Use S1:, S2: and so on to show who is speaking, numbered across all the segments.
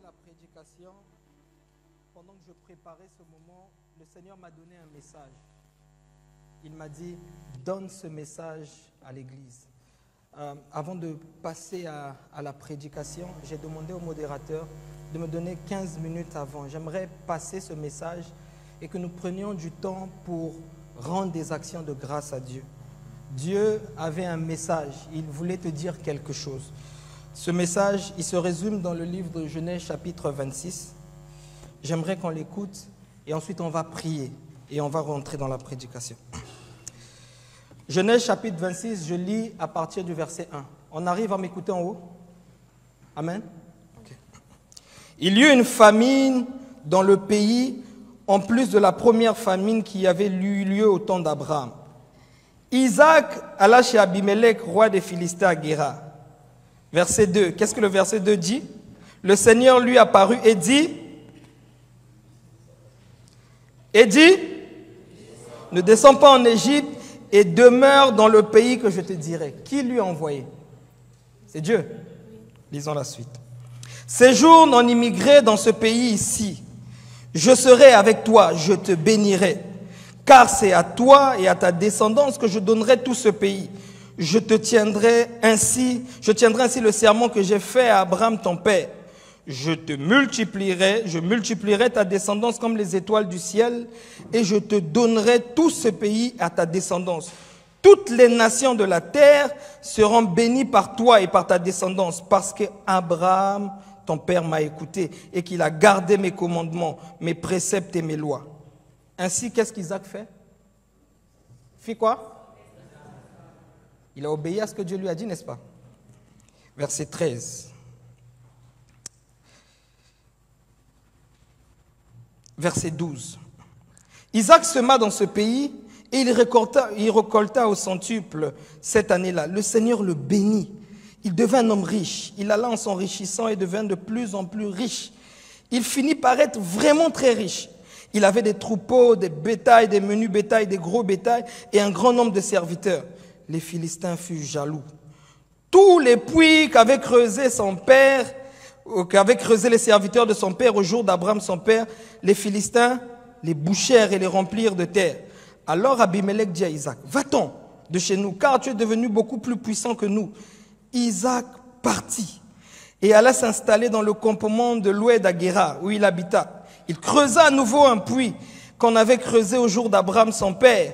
S1: la prédication, pendant que je préparais ce moment, le Seigneur m'a donné un message. Il m'a dit, donne ce message à l'église. Avant de passer à la prédication, j'ai demandé au modérateur de me donner 15 minutes avant. J'aimerais passer ce message et que nous prenions du temps pour rendre des actions de grâce à Dieu. Dieu avait un message, il voulait te dire quelque chose. Ce message, il se résume dans le livre de Genèse chapitre 26. J'aimerais qu'on l'écoute et ensuite on va prier et on va rentrer dans la prédication. Genèse chapitre 26, je lis à partir du verset 1. On arrive à m'écouter en haut? Amen. Okay. Il y eut une famine dans le pays, en plus de la première famine qui avait eu lieu au temps d'Abraham. Isaac alla chez Abimelech, roi des Philistins à Guérar. Verset 2. Qu'est-ce que le verset 2 dit? Le Seigneur lui apparut et dit, ne descends pas en Égypte et demeure dans le pays que je te dirai. Qui lui a envoyé? C'est Dieu. Lisons la suite. Séjourne en immigré dans ce pays ici. Je serai avec toi, je te bénirai. Car c'est à toi et à ta descendance que je donnerai tout ce pays. Je tiendrai ainsi le serment que j'ai fait à Abraham ton père. Je multiplierai ta descendance comme les étoiles du ciel et je te donnerai tout ce pays à ta descendance. Toutes les nations de la terre seront bénies par toi et par ta descendance parce que Abraham, ton père, m'a écouté et qu'il a gardé mes commandements, mes préceptes et mes lois. Ainsi, qu'est-ce qu'Isaac fait? Fit quoi? Il a obéi à ce que Dieu lui a dit, n'est-ce pas? Verset 13. Verset 12. Isaac sema dans ce pays et il récolta au centuple cette année-là. Le Seigneur le bénit. Il devint un homme riche. Il alla en s'enrichissant et devint de plus en plus riche. Il finit par être vraiment très riche. Il avait des troupeaux, des bétails, des menus bétails, des gros bétails et un grand nombre de serviteurs. Les Philistins furent jaloux. Tous les puits qu'avaient creusés les serviteurs de son père au jour d'Abraham son père, les Philistins les bouchèrent et les remplirent de terre. Alors Abimelech dit à Isaac, va-t'en de chez nous, car tu es devenu beaucoup plus puissant que nous. Isaac partit et alla s'installer dans le campement de l'oued à Guérar, où il habita. Il creusa à nouveau un puits qu'on avait creusé au jour d'Abraham son père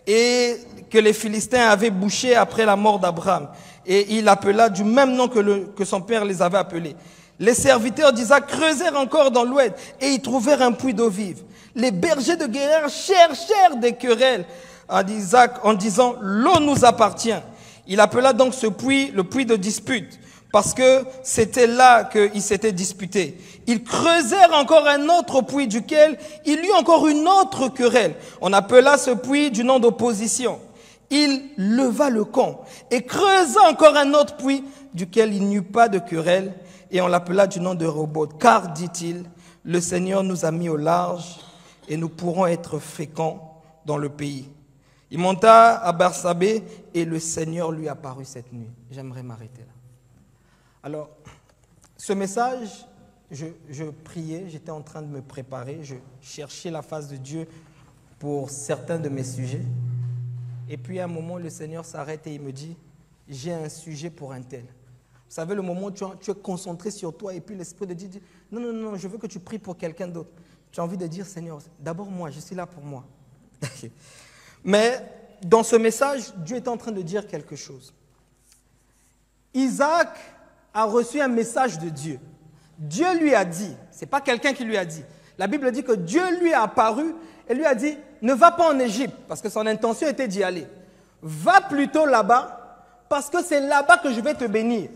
S1: et que les Philistins avaient bouché après la mort d'Abraham. Et il appela du même nom que son père les avait appelés. Les serviteurs d'Isaac creusèrent encore dans l'oued et y trouvèrent un puits d'eau vive. Les bergers de Guérar cherchèrent des querelles à Isaac en disant « L'eau nous appartient ». Il appela donc ce puits le puits de dispute parce que c'était là qu'ils s'étaient disputés. Ils creusèrent encore un autre puits duquel il y eut encore une autre querelle. On appela ce puits du nom d'opposition. Il leva le camp et creusa encore un autre puits duquel il n'y eut pas de querelle et on l'appela du nom de Rehoboth. Car, dit-il, le Seigneur nous a mis au large et nous pourrons être féconds dans le pays. Il monta à Bersabée et le Seigneur lui apparut cette nuit. J'aimerais m'arrêter là. Alors, ce message, je priais, j'étais en train de me préparer, je cherchais la face de Dieu pour certains de mes sujets. Et puis à un moment, le Seigneur s'arrête et il me dit, j'ai un sujet pour un tel. Vous savez, le moment où tu es concentré sur toi et puis l'Esprit de Dieu dit, non, je veux que tu pries pour quelqu'un d'autre. Tu as envie de dire, Seigneur, d'abord moi, je suis là pour moi. Mais dans ce message, Dieu est en train de dire quelque chose. Isaac a reçu un message de Dieu. Dieu lui a dit, ce n'est pas quelqu'un qui lui a dit. La Bible dit que Dieu lui a apparu et lui a dit, ne va pas en Égypte, parce que son intention était d'y aller. Va plutôt là-bas, parce que c'est là-bas que je vais te bénir.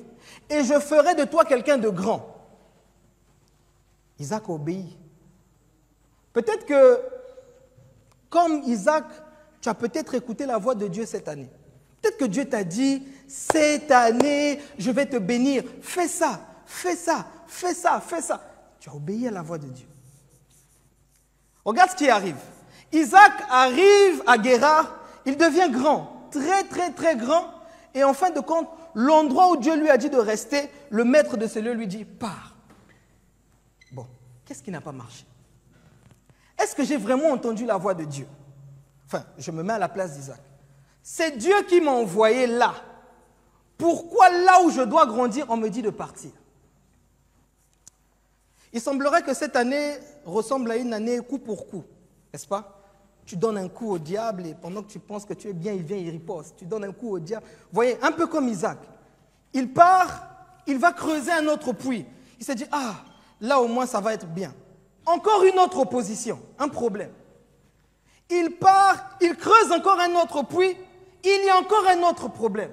S1: Et je ferai de toi quelqu'un de grand. Isaac obéit. Peut-être que, comme Isaac, tu as peut-être écouté la voix de Dieu cette année. Peut-être que Dieu t'a dit, cette année, je vais te bénir. Fais ça, fais ça, fais ça, fais ça. Tu as obéi à la voix de Dieu. Regarde ce qui arrive. Isaac arrive à Guérar, il devient grand, très très très grand. Et en fin de compte, l'endroit où Dieu lui a dit de rester, le maître de ce lieu lui dit, pars. qu'est-ce qui n'a pas marché? Est-ce que j'ai vraiment entendu la voix de Dieu? Enfin, je me mets à la place d'Isaac. C'est Dieu qui m'a envoyé là. Pourquoi là où je dois grandir, on me dit de partir? Il semblerait que cette année ressemble à une année coup pour coup, n'est-ce pas? Tu donnes un coup au diable et pendant que tu penses que tu es bien, il vient, il riposte. Tu donnes un coup au diable. Vous voyez, un peu comme Isaac. Il part, il va creuser un autre puits. Il se dit, ah, là au moins ça va être bien. Encore une autre opposition, un problème. Il part, il creuse encore un autre puits, il y a encore un autre problème.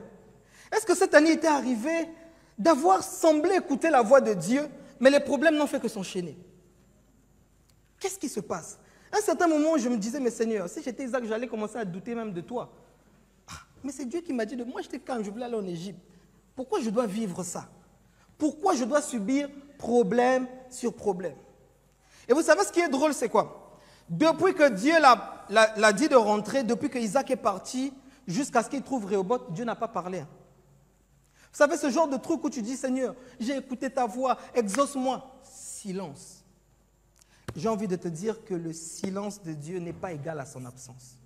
S1: Est-ce que cette année était arrivée d'avoir semblé écouter la voix de Dieu, mais les problèmes n'ont fait que s'enchaîner? Qu'est-ce qui se passe? À un certain moment, je me disais, mais Seigneur, si j'étais Isaac, j'allais commencer à douter même de toi. Ah, mais c'est Dieu qui m'a dit, moi j'étais calme, je voulais aller en Égypte. Pourquoi je dois vivre ça? Pourquoi je dois subir problème sur problème? Et vous savez ce qui est drôle, c'est quoi? Depuis que Dieu l'a dit de rentrer, depuis que Isaac est parti, jusqu'à ce qu'il trouve Rehoboth, Dieu n'a pas parlé. Vous savez, ce genre de truc où tu dis, Seigneur, j'ai écouté ta voix, exauce-moi. Silence. J'ai envie de te dire que le silence de Dieu n'est pas égal à son absence.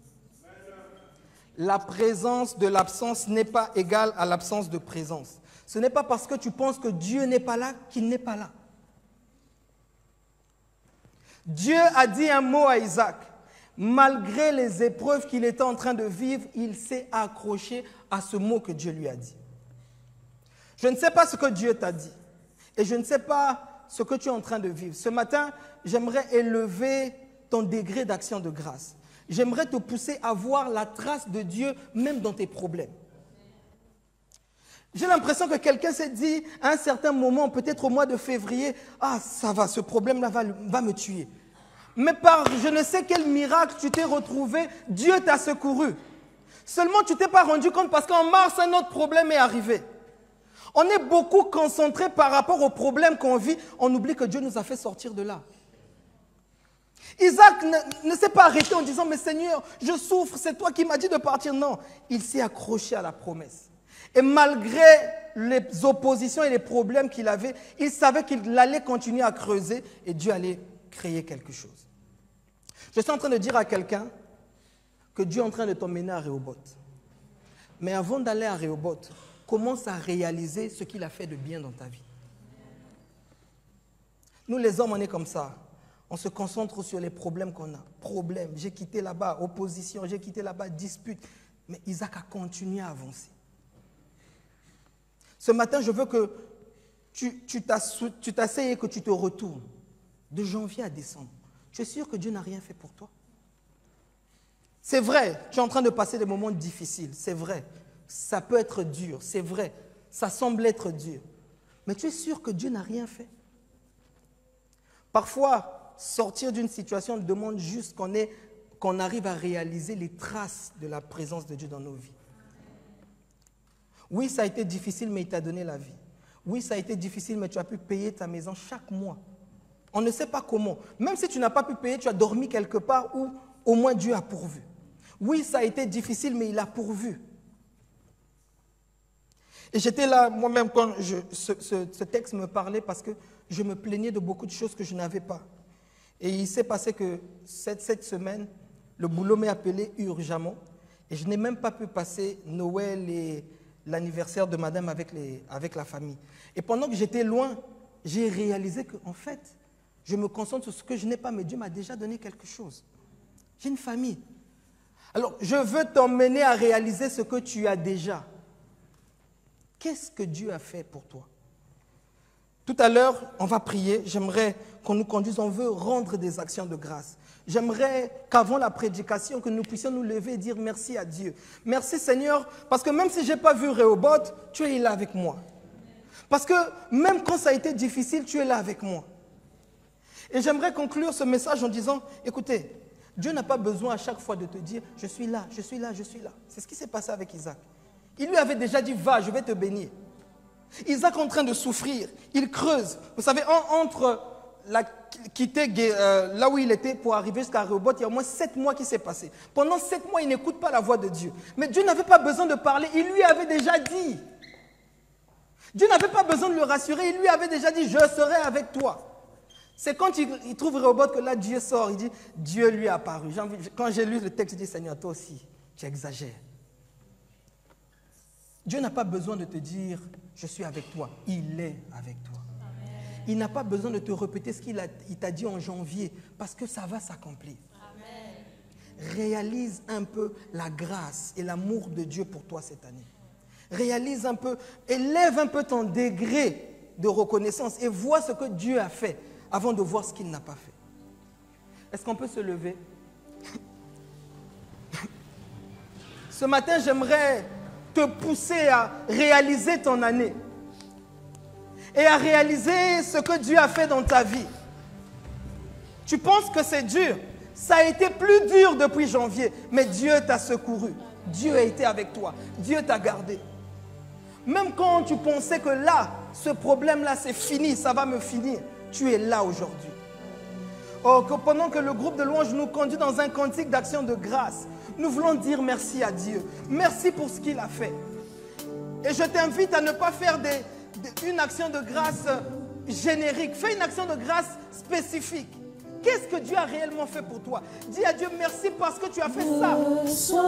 S1: La présence de l'absence n'est pas égale à l'absence de présence. Ce n'est pas parce que tu penses que Dieu n'est pas là qu'il n'est pas là. Dieu a dit un mot à Isaac. Malgré les épreuves qu'il était en train de vivre, il s'est accroché à ce mot que Dieu lui a dit. Je ne sais pas ce que Dieu t'a dit et je ne sais pas ce que tu es en train de vivre. Ce matin, j'aimerais élever ton degré d'action de grâce. J'aimerais te pousser à voir la trace de Dieu même dans tes problèmes. J'ai l'impression que quelqu'un s'est dit à un certain moment, peut-être au mois de février, « Ah, ça va, ce problème-là va me tuer. » Mais par je ne sais quel miracle tu t'es retrouvé, Dieu t'a secouru. Seulement tu ne t'es pas rendu compte parce qu'en mars, un autre problème est arrivé. On est beaucoup concentré par rapport aux problèmes qu'on vit, on oublie que Dieu nous a fait sortir de là. Isaac ne s'est pas arrêté en disant « Mais Seigneur, je souffre, c'est toi qui m'as dit de partir. » Non, il s'est accroché à la promesse. Et malgré les oppositions et les problèmes qu'il avait, il savait qu'il allait continuer à creuser et Dieu allait créer quelque chose. Je suis en train de dire à quelqu'un que Dieu est en train de t'emmener à Rehoboth. Mais avant d'aller à Rehoboth, commence à réaliser ce qu'il a fait de bien dans ta vie. Nous les hommes, on est comme ça. On se concentre sur les problèmes qu'on a. Problème, j'ai quitté là-bas, opposition, j'ai quitté là-bas, dispute. Mais Isaac a continué à avancer. Ce matin, je veux que tu t'asseyes et que tu te retournes. De janvier à décembre. Tu es sûr que Dieu n'a rien fait pour toi? C'est vrai, tu es en train de passer des moments difficiles, c'est vrai. Ça peut être dur, c'est vrai. Ça semble être dur. Mais tu es sûr que Dieu n'a rien fait? Parfois, sortir d'une situation demande juste qu'on arrive à réaliser les traces de la présence de Dieu dans nos vies. Oui, ça a été difficile, mais il t'a donné la vie. Oui, ça a été difficile, mais tu as pu payer ta maison chaque mois. On ne sait pas comment. Même si tu n'as pas pu payer, tu as dormi quelque part où au moins Dieu a pourvu. Oui, ça a été difficile, mais il a pourvu. Et j'étais là, moi-même, quand ce texte me parlait, parce que je me plaignais de beaucoup de choses que je n'avais pas. Et il s'est passé que cette semaine, le boulot m'est appelé urgemment. Et je n'ai même pas pu passer Noël et l'anniversaire de madame avec la famille. Et pendant que j'étais loin, j'ai réalisé qu'en fait, je me concentre sur ce que je n'ai pas, mais Dieu m'a déjà donné quelque chose. J'ai une famille. Alors, je veux t'emmener à réaliser ce que tu as déjà. Qu'est-ce que Dieu a fait pour toi? Tout à l'heure, on va prier. J'aimerais qu'on nous conduise. On veut rendre des actions de grâce. J'aimerais qu'avant la prédication, que nous puissions nous lever et dire merci à Dieu. Merci Seigneur, parce que même si je n'ai pas vu Rehoboth, tu es là avec moi. Parce que même quand ça a été difficile, tu es là avec moi. Et j'aimerais conclure ce message en disant, écoutez, Dieu n'a pas besoin à chaque fois de te dire, je suis là, je suis là, je suis là. C'est ce qui s'est passé avec Isaac. Il lui avait déjà dit, va, je vais te bénir. Isaac est en train de souffrir, il creuse. Vous savez, entre quitter là où il était pour arriver jusqu'à Rehoboth, il y a au moins 7 mois qui s'est passé. Pendant 7 mois, il n'écoute pas la voix de Dieu. Mais Dieu n'avait pas besoin de parler, il lui avait déjà dit. Dieu n'avait pas besoin de le rassurer, il lui avait déjà dit, je serai avec toi. C'est quand il trouve Rehoboth que là, Dieu sort. Il dit, Dieu lui est apparu. Quand j'ai lu le texte, je dis, Seigneur, toi aussi, tu exagères. Dieu n'a pas besoin de te dire, je suis avec toi. Il est avec toi. Amen. Il n'a pas besoin de te répéter ce qu'il t'a dit en janvier, parce que ça va s'accomplir. Réalise un peu la grâce et l'amour de Dieu pour toi cette année. Réalise un peu, élève un peu ton degré de reconnaissance et vois ce que Dieu a fait avant de voir ce qu'il n'a pas fait. Est-ce qu'on peut se lever? Ce matin, j'aimerais te pousser à réaliser ton année et à réaliser ce que Dieu a fait dans ta vie. Tu penses que c'est dur? Ça a été plus dur depuis janvier, mais Dieu t'a secouru. Dieu a été avec toi. Dieu t'a gardé. Même quand tu pensais que là, ce problème-là, c'est fini, ça va me finir, tu es là aujourd'hui. Oh, que pendant que le groupe de louanges nous conduit dans un cantique d'action de grâce, nous voulons dire merci à Dieu. Merci pour ce qu'il a fait. Et je t'invite à ne pas faire une action de grâce générique. Fais une action de grâce spécifique. Qu'est-ce que Dieu a réellement fait pour toi? Dis à Dieu merci parce que tu as fait ça.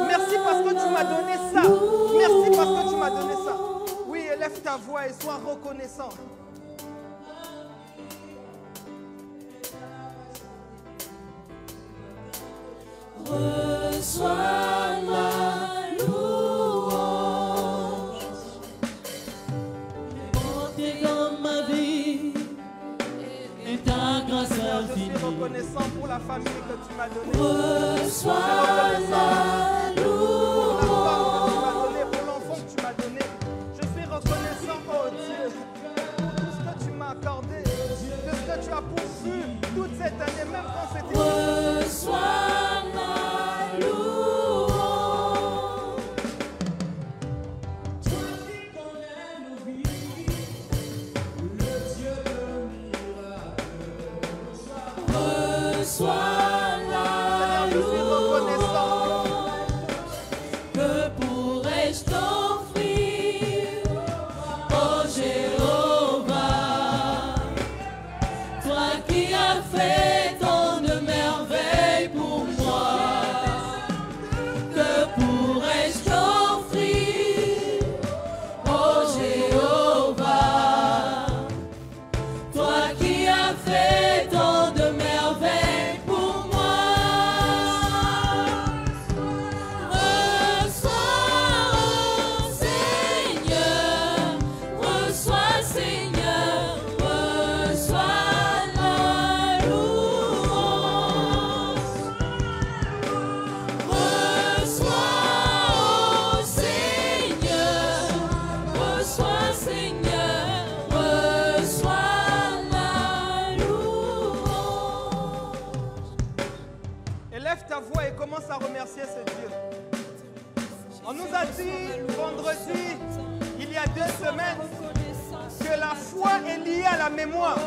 S1: Merci parce que tu m'as donné ça. Merci parce que tu m'as donné ça. Oui, élève ta voix et sois reconnaissant.
S2: Reçois ma louange. Monter dans ma vie et ta grâce
S1: Seigneur, je suis reconnaissant pour la famille que tu m'as donnée.
S2: Reçois ma louange.
S1: Pour la femme que tu m'as donnée, pour l'enfant que tu m'as donné. Je suis reconnaissant, oh Dieu, de ce que tu m'as accordé, de ce que tu as pourvu toute cette année, même quand c'était
S2: Reçois ma louange. Toi qui connais nos vies, le Dieu de miracle. Reçois la louange. Que pourrais-je t'offrir, oh Jéhovah, toi qui as fait tant de merveilles pour moi? Que pourrais-je t'offrir, oh Jéhovah, toi qui as fait tant de merveilles pour moi? Reçois, Seigneur, reçois, Seigneur, reçois la louange. Reçois, Seigneur, reçois, Seigneur, reçois la louange.
S1: Élève ta voix et commence à remercier ce Dieu. On nous a dit vendredi, il y a 2 semaines, que la foi est liée à la mémoire.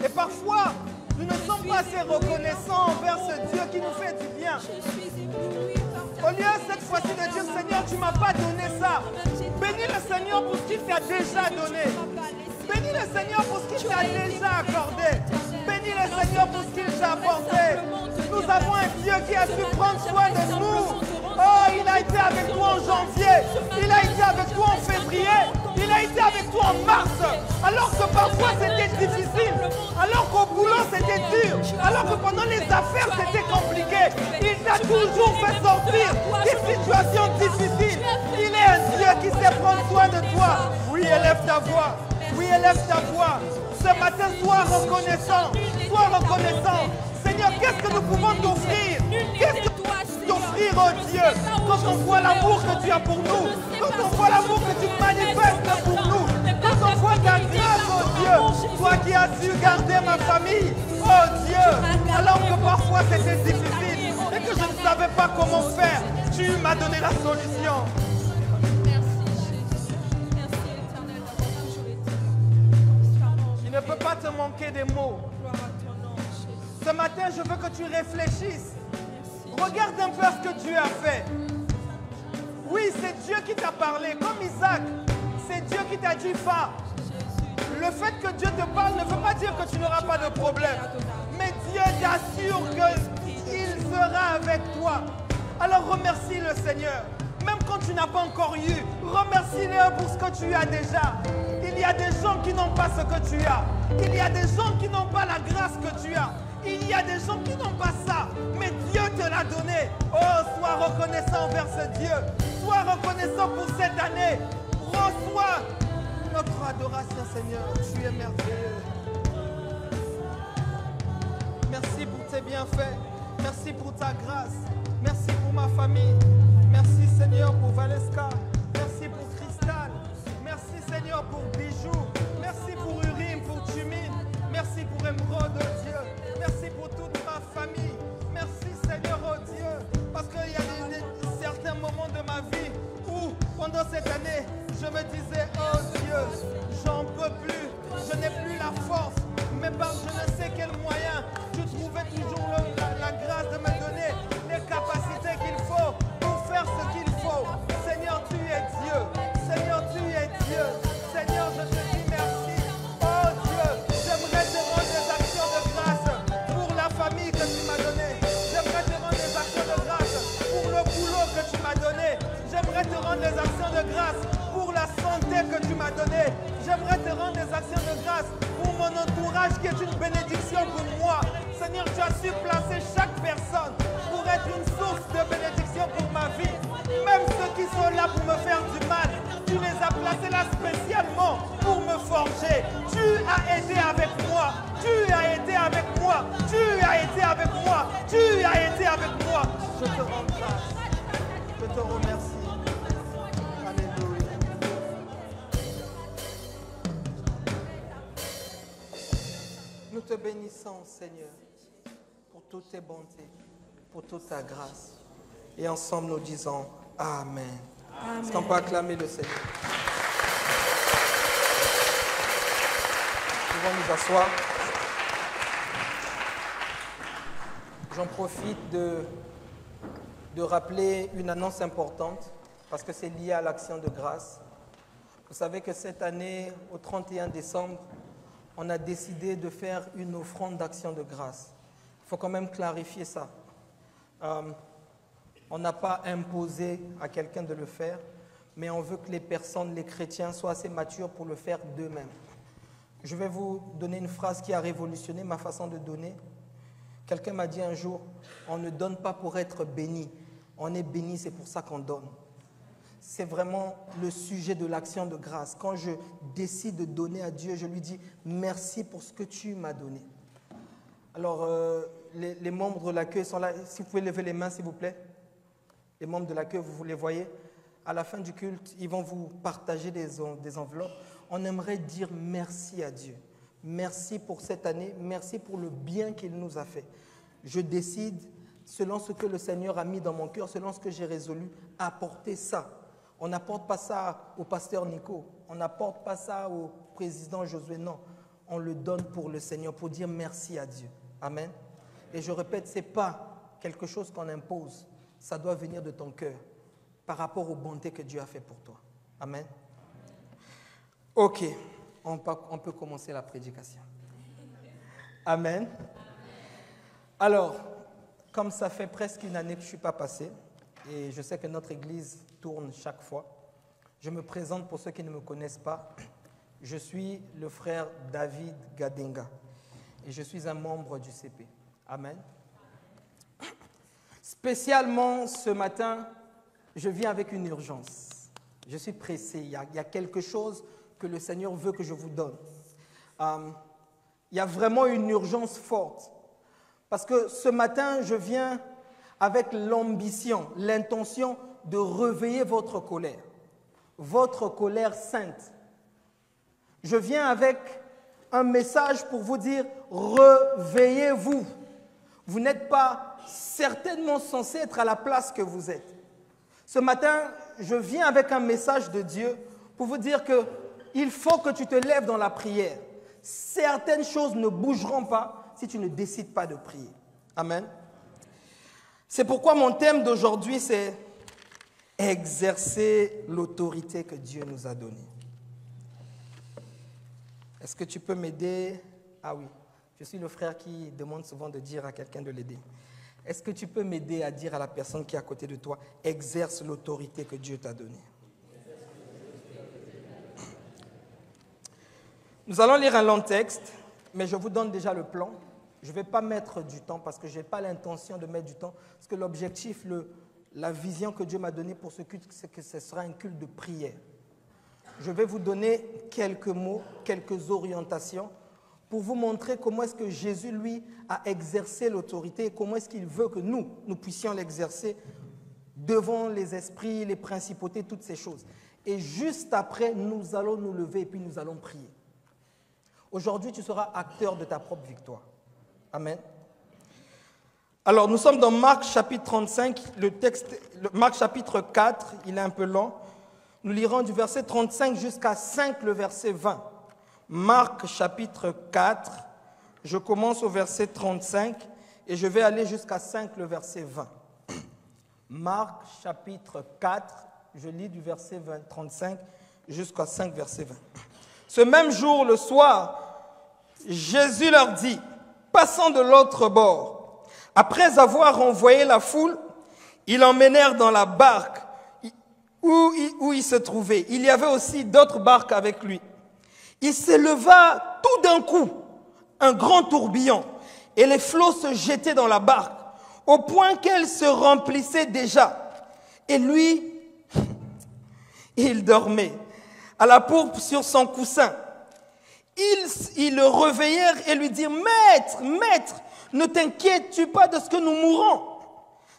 S1: Et parfois, nous ne sommes pas assez reconnaissants envers ce Dieu qui nous fait du bien. Au lieu cette fois-ci de dire, Seigneur, tu ne m'as pas donné ça. Bénis le Seigneur pour ce qu'il t'a déjà donné. Bénis le Seigneur pour ce qu'il t'a déjà accordé. Bénis le Seigneur pour ce qu'il t'a apporté. Nous avons un Dieu qui a su prendre soin de nous. Oh, il a été avec toi en janvier. Il a été avec toi en février. Il a été avec toi en mars. Alors que parfois c'était difficile. Alors qu'au boulot c'était dur. Alors que pendant les affaires c'était compliqué. Il t'a toujours fait sortir des situations difficiles. Il est un Dieu qui sait prendre soin de toi. Oui, élève ta voix. Oui, élève ta voix. Ce matin, sois reconnaissant. Sois reconnaissant. Seigneur, qu'est-ce que nous pouvons t'offrir? Qu'est-ce que nous pouvons t'offrir, oh Dieu? Quand on voit l'amour que tu as pour nous, quand on voit l'amour que tu manifestes pour nous, quand on voit ta grâce, oh Dieu, toi qui as su garder ma famille, oh Dieu, alors que parfois c'était difficile et que je ne savais pas comment faire, tu m'as donné la solution. Il ne peut pas te manquer des mots. Ce matin, je veux que tu réfléchisses. Regarde un peu à ce que Dieu a fait. Oui, c'est Dieu qui t'a parlé. Comme Isaac, c'est Dieu qui t'a dit va. Le fait que Dieu te parle ne veut pas dire que tu n'auras pas de problème. Mais Dieu t'assure qu'il sera avec toi. Alors remercie le Seigneur. Même quand tu n'as pas encore eu, remercie-le pour ce que tu as déjà. Il y a des gens qui n'ont pas ce que tu as. Il y a des gens qui n'ont pas la grâce que tu as. Il y a des gens qui n'ont pas ça. Mais Dieu te l'a donné. Oh, sois reconnaissant envers ce Dieu. Sois reconnaissant pour cette année. Reçois notre adoration, Seigneur. Tu es merveilleux. Merci pour tes bienfaits. Merci pour ta grâce. Merci pour ma famille. Merci, Seigneur, pour Valeska. Merci pour Cristal. Merci, Seigneur, pour Bijou. Merci pour Urim, pour Tumine. Merci pour Émeraude, oh Dieu. Merci pour toute ma famille. Merci, Seigneur, oh Dieu. Parce qu'il y a certains moments de ma vie où, pendant cette année, je me disais, oh Dieu, j'en peux plus. Je n'ai plus la force. Mais par je ne sais quel moyen, tu trouvais toujours la grâce de me donner les capacités qu'il faut pour faire ce qu'il faut. Seigneur, tu es Dieu. Seigneur, tu es Dieu. Seigneur, je te dis merci. Oh Dieu, j'aimerais te rendre des actions de grâce pour la famille que tu m'as donnée. J'aimerais te rendre des actions de grâce pour le boulot que tu m'as donné. J'aimerais te rendre des actions de grâce pour la santé que tu m'as donnée. J'aimerais te rendre des actions de grâce pour mon entourage qui est une bénédiction pour moi. Seigneur, tu as su placer chaque personne pour être une source de bénédiction pour ma vie. Même ceux qui sont là pour me faire du mal, tu les as placés là spécialement pour me forger. Tu as été avec moi. Tu as été avec moi. Tu as été avec moi. Tu as été avec moi. Je te rends grâce. Je te remercie. Alléluia. Nous te bénissons, Seigneur, pour toutes tes bontés, pour toute ta grâce. Et ensemble, nous disons Amen. Amen. Est-ce qu'on peut acclamer le Seigneur? Nous pouvons nous asseoir. J'en profite de rappeler une annonce importante parce que c'est lié à l'action de grâce. Vous savez que cette année, au 31 décembre, on a décidé de faire une offrande d'action de grâce. Il faut quand même clarifier ça. On n'a pas imposé à quelqu'un de le faire, mais on veut que les personnes, les chrétiens, soient assez matures pour le faire d'eux-mêmes. Je vais vous donner une phrase qui a révolutionné ma façon de donner. Quelqu'un m'a dit un jour, on ne donne pas pour être béni. On est béni, c'est pour ça qu'on donne. C'est vraiment le sujet de l'action de grâce. Quand je décide de donner à Dieu, je lui dis merci pour ce que tu m'as donné. Alors, les membres de l'accueil sont là. Si vous pouvez lever les mains, s'il vous plaît. Les membres de l'accueil, vous les voyez. À la fin du culte, ils vont vous partager des enveloppes. On aimerait dire merci à Dieu. Merci pour cette année. Merci pour le bien qu'il nous a fait. Je décide, selon ce que le Seigneur a mis dans mon cœur, selon ce que j'ai résolu, apporter ça. On n'apporte pas ça au pasteur Nico. On n'apporte pas ça au président Josué. Non, on le donne pour le Seigneur, pour dire merci à Dieu. Amen. Et je répète, ce n'est pas quelque chose qu'on impose. Ça doit venir de ton cœur par rapport aux bontés que Dieu a fait pour toi. Amen. Ok, on peut commencer la prédication. Amen. Alors, comme ça fait presque une année que je ne suis pas passé, et je sais que notre église tourne chaque fois, je me présente pour ceux qui ne me connaissent pas. Je suis le frère David Gadenga et je suis un membre du CP. Amen. Spécialement ce matin, je viens avec une urgence. Je suis pressé. Il y a quelque chose que le Seigneur veut que je vous donne. Il y a vraiment une urgence forte. Parce que ce matin, je viens avec l'ambition, l'intention de réveiller votre colère sainte. Je viens avec un message pour vous dire, réveillez-vous. Vous n'êtes pas certainement censé être à la place que vous êtes. Ce matin, je viens avec un message de Dieu pour vous dire qu'il faut que tu te lèves dans la prière. Certaines choses ne bougeront pas si tu ne décides pas de prier. Amen. C'est pourquoi mon thème d'aujourd'hui, c'est exercer l'autorité que Dieu nous a donnée. Est-ce que tu peux m'aider? Ah oui, je suis le frère qui demande souvent de dire à quelqu'un de l'aider. Est-ce que tu peux m'aider à dire à la personne qui est à côté de toi, exerce l'autorité que Dieu t'a donnée? Nous allons lire un long texte, mais je vous donne déjà le plan. Je ne vais pas mettre du temps parce que je n'ai pas l'intention de mettre du temps. Parce que l'objectif, la vision que Dieu m'a donnée pour ce culte, c'est que ce sera un culte de prière. Je vais vous donner quelques mots, quelques orientations pour vous montrer comment est-ce que Jésus, lui, a exercé l'autorité et comment est-ce qu'il veut que nous puissions l'exercer devant les esprits, les principautés, toutes ces choses. Et juste après, nous allons nous lever et puis nous allons prier. Aujourd'hui, tu seras acteur de ta propre victoire. Amen. Alors, nous sommes dans Marc chapitre 35, Marc chapitre 4, il est un peu long. Nous lirons du verset 35 jusqu'à 5, le verset 20. Marc chapitre 4, je commence au verset 35 et je vais aller jusqu'à 5, le verset 20. Marc chapitre 4, je lis du verset 35 jusqu'à 5, verset 20. Ce même jour, le soir, Jésus leur dit, passant de l'autre bord, après avoir envoyé la foule, ils l'emmenèrent dans la barque où il se trouvait. Il y avait aussi d'autres barques avec lui. Il s'éleva tout d'un coup un grand tourbillon et les flots se jetaient dans la barque au point qu'elle se remplissait déjà. Et lui, il dormait à la pourpre sur son coussin. Ils le réveillèrent et lui dirent, Maître, Maître, ne t'inquiètes-tu pas de ce que nous mourrons?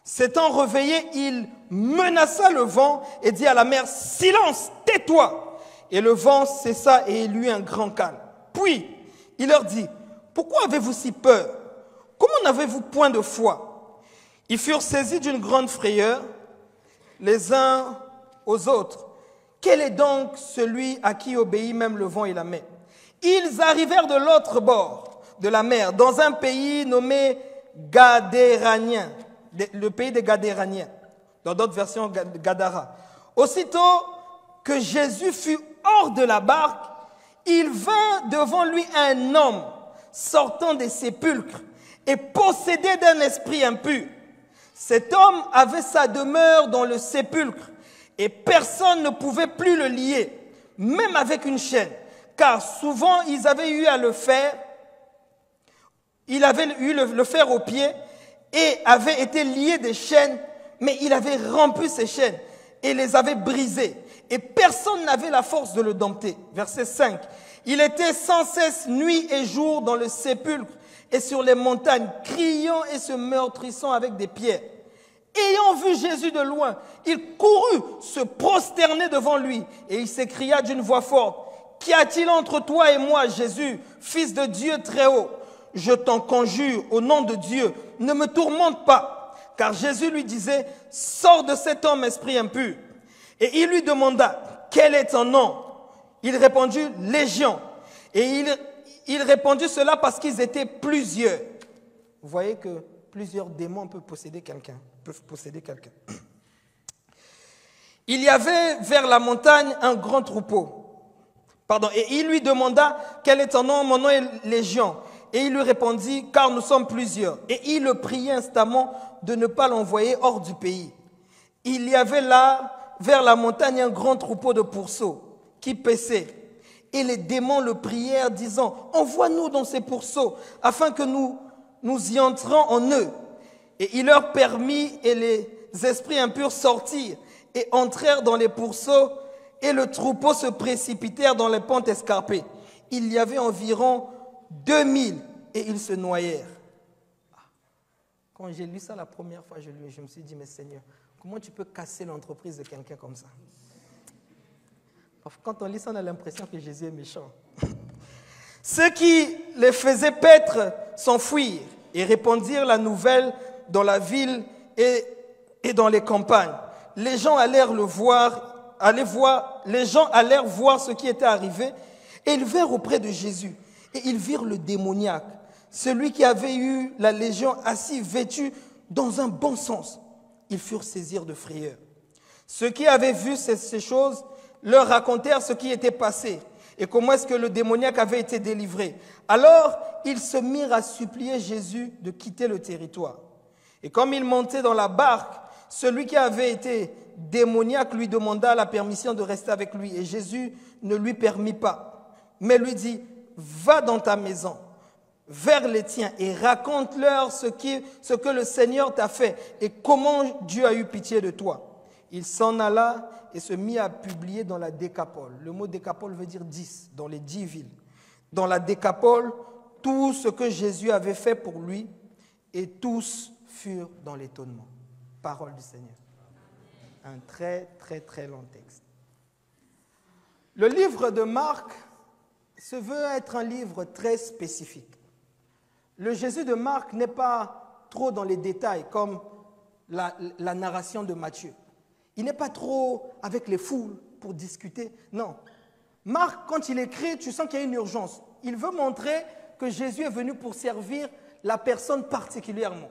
S1: S'étant réveillé, il menaça le vent et dit à la mer, Silence, tais-toi. Et le vent cessa et il eut un grand calme. Puis, il leur dit, Pourquoi avez-vous si peur? Comment n'avez-vous point de foi? Ils furent saisis d'une grande frayeur, les uns aux autres. Quel est donc celui à qui obéit même le vent et la mer? Ils arrivèrent de l'autre bord de la mer, dans un pays nommé Gadéranien, le pays des Gadéraniens, dans d'autres versions Gadara. Aussitôt que Jésus fut hors de la barque, il vint devant lui un homme sortant des sépulcres et possédé d'un esprit impur. Cet homme avait sa demeure dans le sépulcre et personne ne pouvait plus le lier, même avec une chaîne, car souvent ils avaient eu à le faire, il avait eu le fer au pied et avait été lié des chaînes, mais il avait rompu ces chaînes et les avait brisées. Et personne n'avait la force de le dompter. Verset 5. Il était sans cesse nuit et jour dans le sépulcre et sur les montagnes, criant et se meurtrissant avec des pierres. Ayant vu Jésus de loin, il courut se prosterner devant lui et il s'écria d'une voix forte, « Qu'y a-t-il entre toi et moi, Jésus, fils de Dieu très haut? Je t'en conjure, au nom de Dieu, ne me tourmente pas. » Car Jésus lui disait, « Sors de cet homme, esprit impur. » Et il lui demanda, « Quel est ton nom? » Il répondit, « Légion. » Et il répondit cela parce qu'ils étaient plusieurs. Vous voyez que plusieurs démons peuvent posséder quelqu'un. Il y avait vers la montagne un grand troupeau. Et il lui demanda, « Quel est ton nom? » Mon nom est Légion. Et il lui répondit, « Car nous sommes plusieurs. » Et il le priait instamment de ne pas l'envoyer hors du pays. Il y avait là, vers la montagne, un grand troupeau de pourceaux qui paissaient. Et les démons le prièrent, disant, « Envoie-nous dans ces pourceaux, afin que nous y entrons en eux. » Et il leur permit, et les esprits impurs sortirent et entrèrent dans les pourceaux, et le troupeau se précipitèrent dans les pentes escarpées. Il y avait environ 2000, et ils se noyèrent. Quand j'ai lu ça la première fois, je me suis dit, mais Seigneur, comment tu peux casser l'entreprise de quelqu'un comme ça? Quand on lit ça, on a l'impression que Jésus est méchant. Ceux qui les faisaient paître s'enfuirent et répandirent la nouvelle dans la ville et dans les campagnes. Les gens allèrent voir ce qui était arrivé et ils vinrent auprès de Jésus. Et ils virent le démoniaque, celui qui avait eu la légion, assis, vêtu dans un bon sens. Ils furent saisis de frayeur. Ceux qui avaient vu ces choses leur racontèrent ce qui était passé et comment est-ce que le démoniaque avait été délivré. Alors, ils se mirent à supplier Jésus de quitter le territoire. Et comme il montait dans la barque, celui qui avait été démoniaque lui demanda la permission de rester avec lui. Et Jésus ne lui permit pas, mais lui dit, va dans ta maison, vers les tiens, et raconte-leur ce que le Seigneur t'a fait et comment Dieu a eu pitié de toi. Il s'en alla et se mit à publier dans la Décapole. Le mot Décapole veut dire 10, dans les 10 villes. Dans la Décapole, tout ce que Jésus avait fait pour lui, et tous furent dans l'étonnement. Parole du Seigneur. Un très, très, très long texte. Le livre de Marc se veut être un livre très spécifique. Le Jésus de Marc n'est pas trop dans les détails comme la narration de Matthieu. Il n'est pas trop avec les foules pour discuter. Non. Marc, quand il écrit, tu sens qu'il y a une urgence. Il veut montrer que Jésus est venu pour servir la personne particulièrement.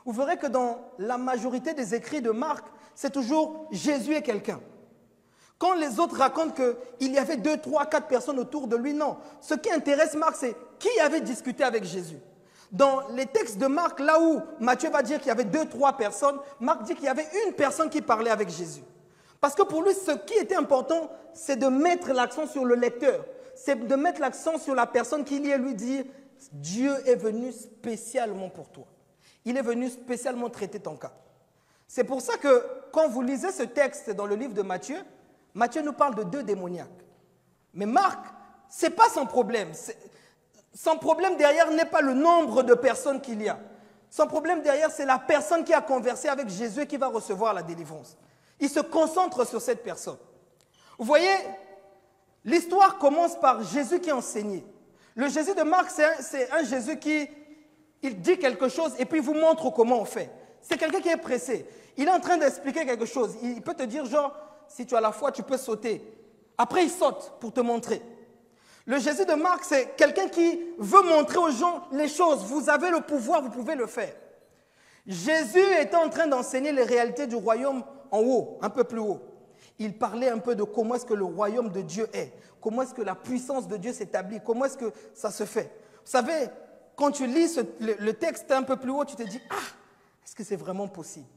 S1: Vous verrez que dans la majorité des écrits de Marc, c'est toujours Jésus est quelqu'un. Quand les autres racontent qu'il y avait 2, 3, 4 personnes autour de lui, non. Ce qui intéresse Marc, c'est qui avait discuté avec Jésus. Dans les textes de Marc, là où Matthieu va dire qu'il y avait 2, 3 personnes, Marc dit qu'il y avait une personne qui parlait avec Jésus. Parce que pour lui, ce qui était important, c'est de mettre l'accent sur le lecteur. C'est de mettre l'accent sur la personne qui lit et lui dire « Dieu est venu spécialement pour toi. Il est venu spécialement traiter ton cas. » C'est pour ça que quand vous lisez ce texte dans le livre de Matthieu, Matthieu nous parle de 2 démoniaques. Mais Marc, ce n'est pas son problème. Son problème derrière n'est pas le nombre de personnes qu'il y a. Son problème derrière, c'est la personne qui a conversé avec Jésus et qui va recevoir la délivrance. Il se concentre sur cette personne. Vous voyez, l'histoire commence par Jésus qui enseignait. Le Jésus de Marc, c'est un Jésus qui il dit quelque chose et puis il vous montre comment on fait. C'est quelqu'un qui est pressé. Il est en train d'expliquer quelque chose. Il peut te dire genre, si tu as la foi, tu peux sauter. Après, il saute pour te montrer. Le Jésus de Marc, c'est quelqu'un qui veut montrer aux gens les choses. Vous avez le pouvoir, vous pouvez le faire. Jésus était en train d'enseigner les réalités du royaume en haut, un peu plus haut. Il parlait un peu de comment est-ce que le royaume de Dieu est, comment est-ce que la puissance de Dieu s'établit, comment est-ce que ça se fait. Vous savez, quand tu lis le texte un peu plus haut, tu te dis, ah, est-ce que c'est vraiment possible?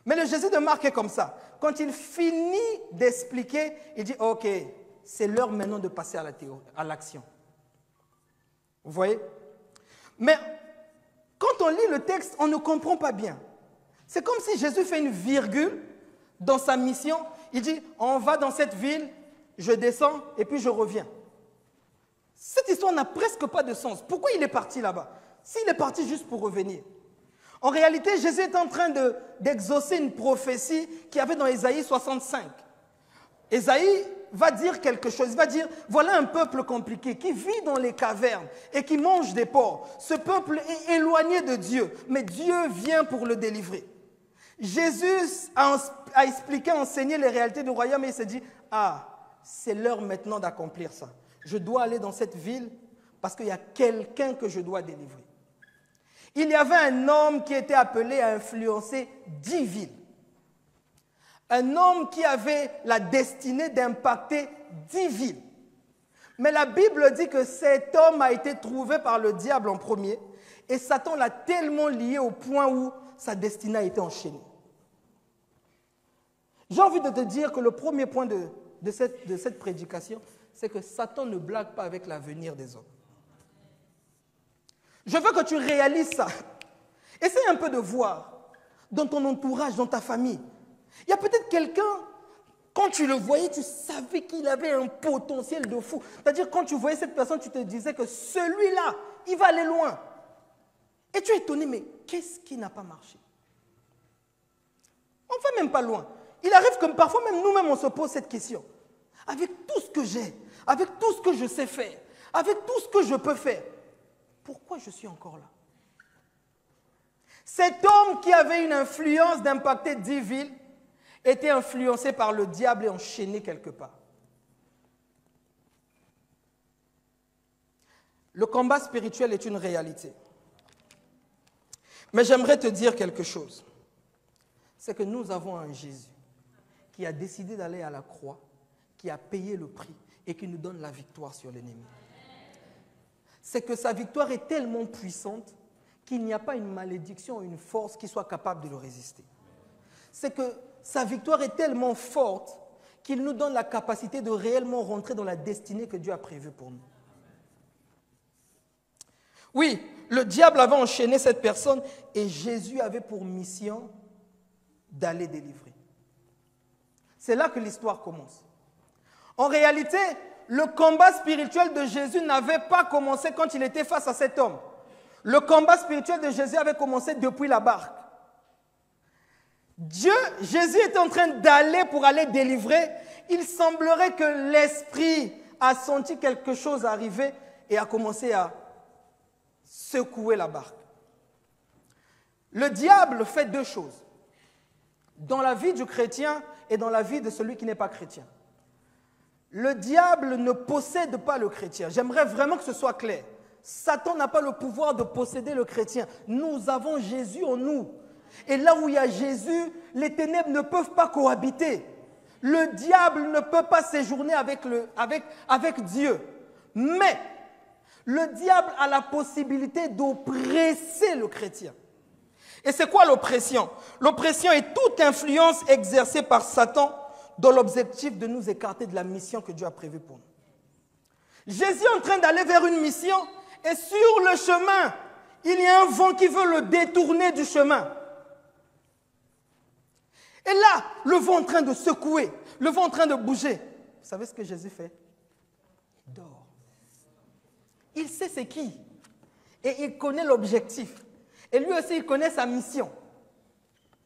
S1: Mais le Jésus de Marc est comme ça. Quand il finit d'expliquer, il dit, ok, c'est l'heure maintenant de passer à l'action. Vous voyez? Mais quand on lit le texte, on ne comprend pas bien. C'est comme si Jésus fait une virgule dans sa mission. Il dit, on va dans cette ville, je descends et puis je reviens. Cette histoire n'a presque pas de sens. Pourquoi il est parti là-bas? S'il est parti juste pour revenir. En réalité, Jésus est en train d'exaucer une prophétie qu'il y avait dans Ésaïe 65. Ésaïe va dire quelque chose. Il va dire, voilà un peuple compliqué qui vit dans les cavernes et qui mange des porcs. Ce peuple est éloigné de Dieu, mais Dieu vient pour le délivrer. Jésus a expliqué, enseigné les réalités du royaume et il s'est dit, ah, c'est l'heure maintenant d'accomplir ça. Je dois aller dans cette ville parce qu'il y a quelqu'un que je dois délivrer. Il y avait un homme qui était appelé à influencer 10 villes. Un homme qui avait la destinée d'impacter 10 villes. Mais la Bible dit que cet homme a été trouvé par le diable en premier et Satan l'a tellement lié au point où sa destinée a été enchaînée. J'ai envie de te dire que le premier point de cette prédication, c'est que Satan ne blague pas avec l'avenir des hommes. Je veux que tu réalises ça. Essaye un peu de voir dans ton entourage, dans ta famille. Il y a peut-être quelqu'un, quand tu le voyais, tu savais qu'il avait un potentiel de fou. C'est-à-dire, quand tu voyais cette personne, tu te disais que celui-là, il va aller loin. Et tu es étonné, mais qu'est-ce qui n'a pas marché? On ne va même pas loin. Il arrive que parfois, même nous-mêmes, on se pose cette question. Avec tout ce que j'ai, avec tout ce que je sais faire, avec tout ce que je peux faire, pourquoi je suis encore là? Cet homme qui avait une influence d'impacter 10 villes était influencé par le diable et enchaîné quelque part. Le combat spirituel est une réalité. Mais j'aimerais te dire quelque chose. C'est que nous avons un Jésus qui a décidé d'aller à la croix, qui a payé le prix et qui nous donne la victoire sur l'ennemi. C'est que sa victoire est tellement puissante qu'il n'y a pas une malédiction, une force qui soit capable de le résister. C'est que sa victoire est tellement forte qu'il nous donne la capacité de réellement rentrer dans la destinée que Dieu a prévue pour nous. Oui, le diable avait enchaîné cette personne et Jésus avait pour mission d'aller délivrer. C'est là que l'histoire commence. En réalité, le combat spirituel de Jésus n'avait pas commencé quand il était face à cet homme. Le combat spirituel de Jésus avait commencé depuis la barque. Jésus était en train d'aller pour aller délivrer. Il semblerait que l'esprit a senti quelque chose arriver et a commencé à secouer la barque. Le diable fait deux choses dans la vie du chrétien et dans la vie de celui qui n'est pas chrétien. Le diable ne possède pas le chrétien. J'aimerais vraiment que ce soit clair. Satan n'a pas le pouvoir de posséder le chrétien. Nous avons Jésus en nous. Et là où il y a Jésus, les ténèbres ne peuvent pas cohabiter. Le diable ne peut pas séjourner avec Dieu. Mais le diable a la possibilité d'oppresser le chrétien. Et c'est quoi l'oppression? L'oppression est toute influence exercée par Satan dans l'objectif de nous écarter de la mission que Dieu a prévue pour nous. Jésus est en train d'aller vers une mission et sur le chemin, il y a un vent qui veut le détourner du chemin. Et là, le vent est en train de secouer, le vent est en train de bouger. Vous savez ce que Jésus fait? Il dort. Il sait c'est qui. Et il connaît l'objectif. Et lui aussi, il connaît sa mission.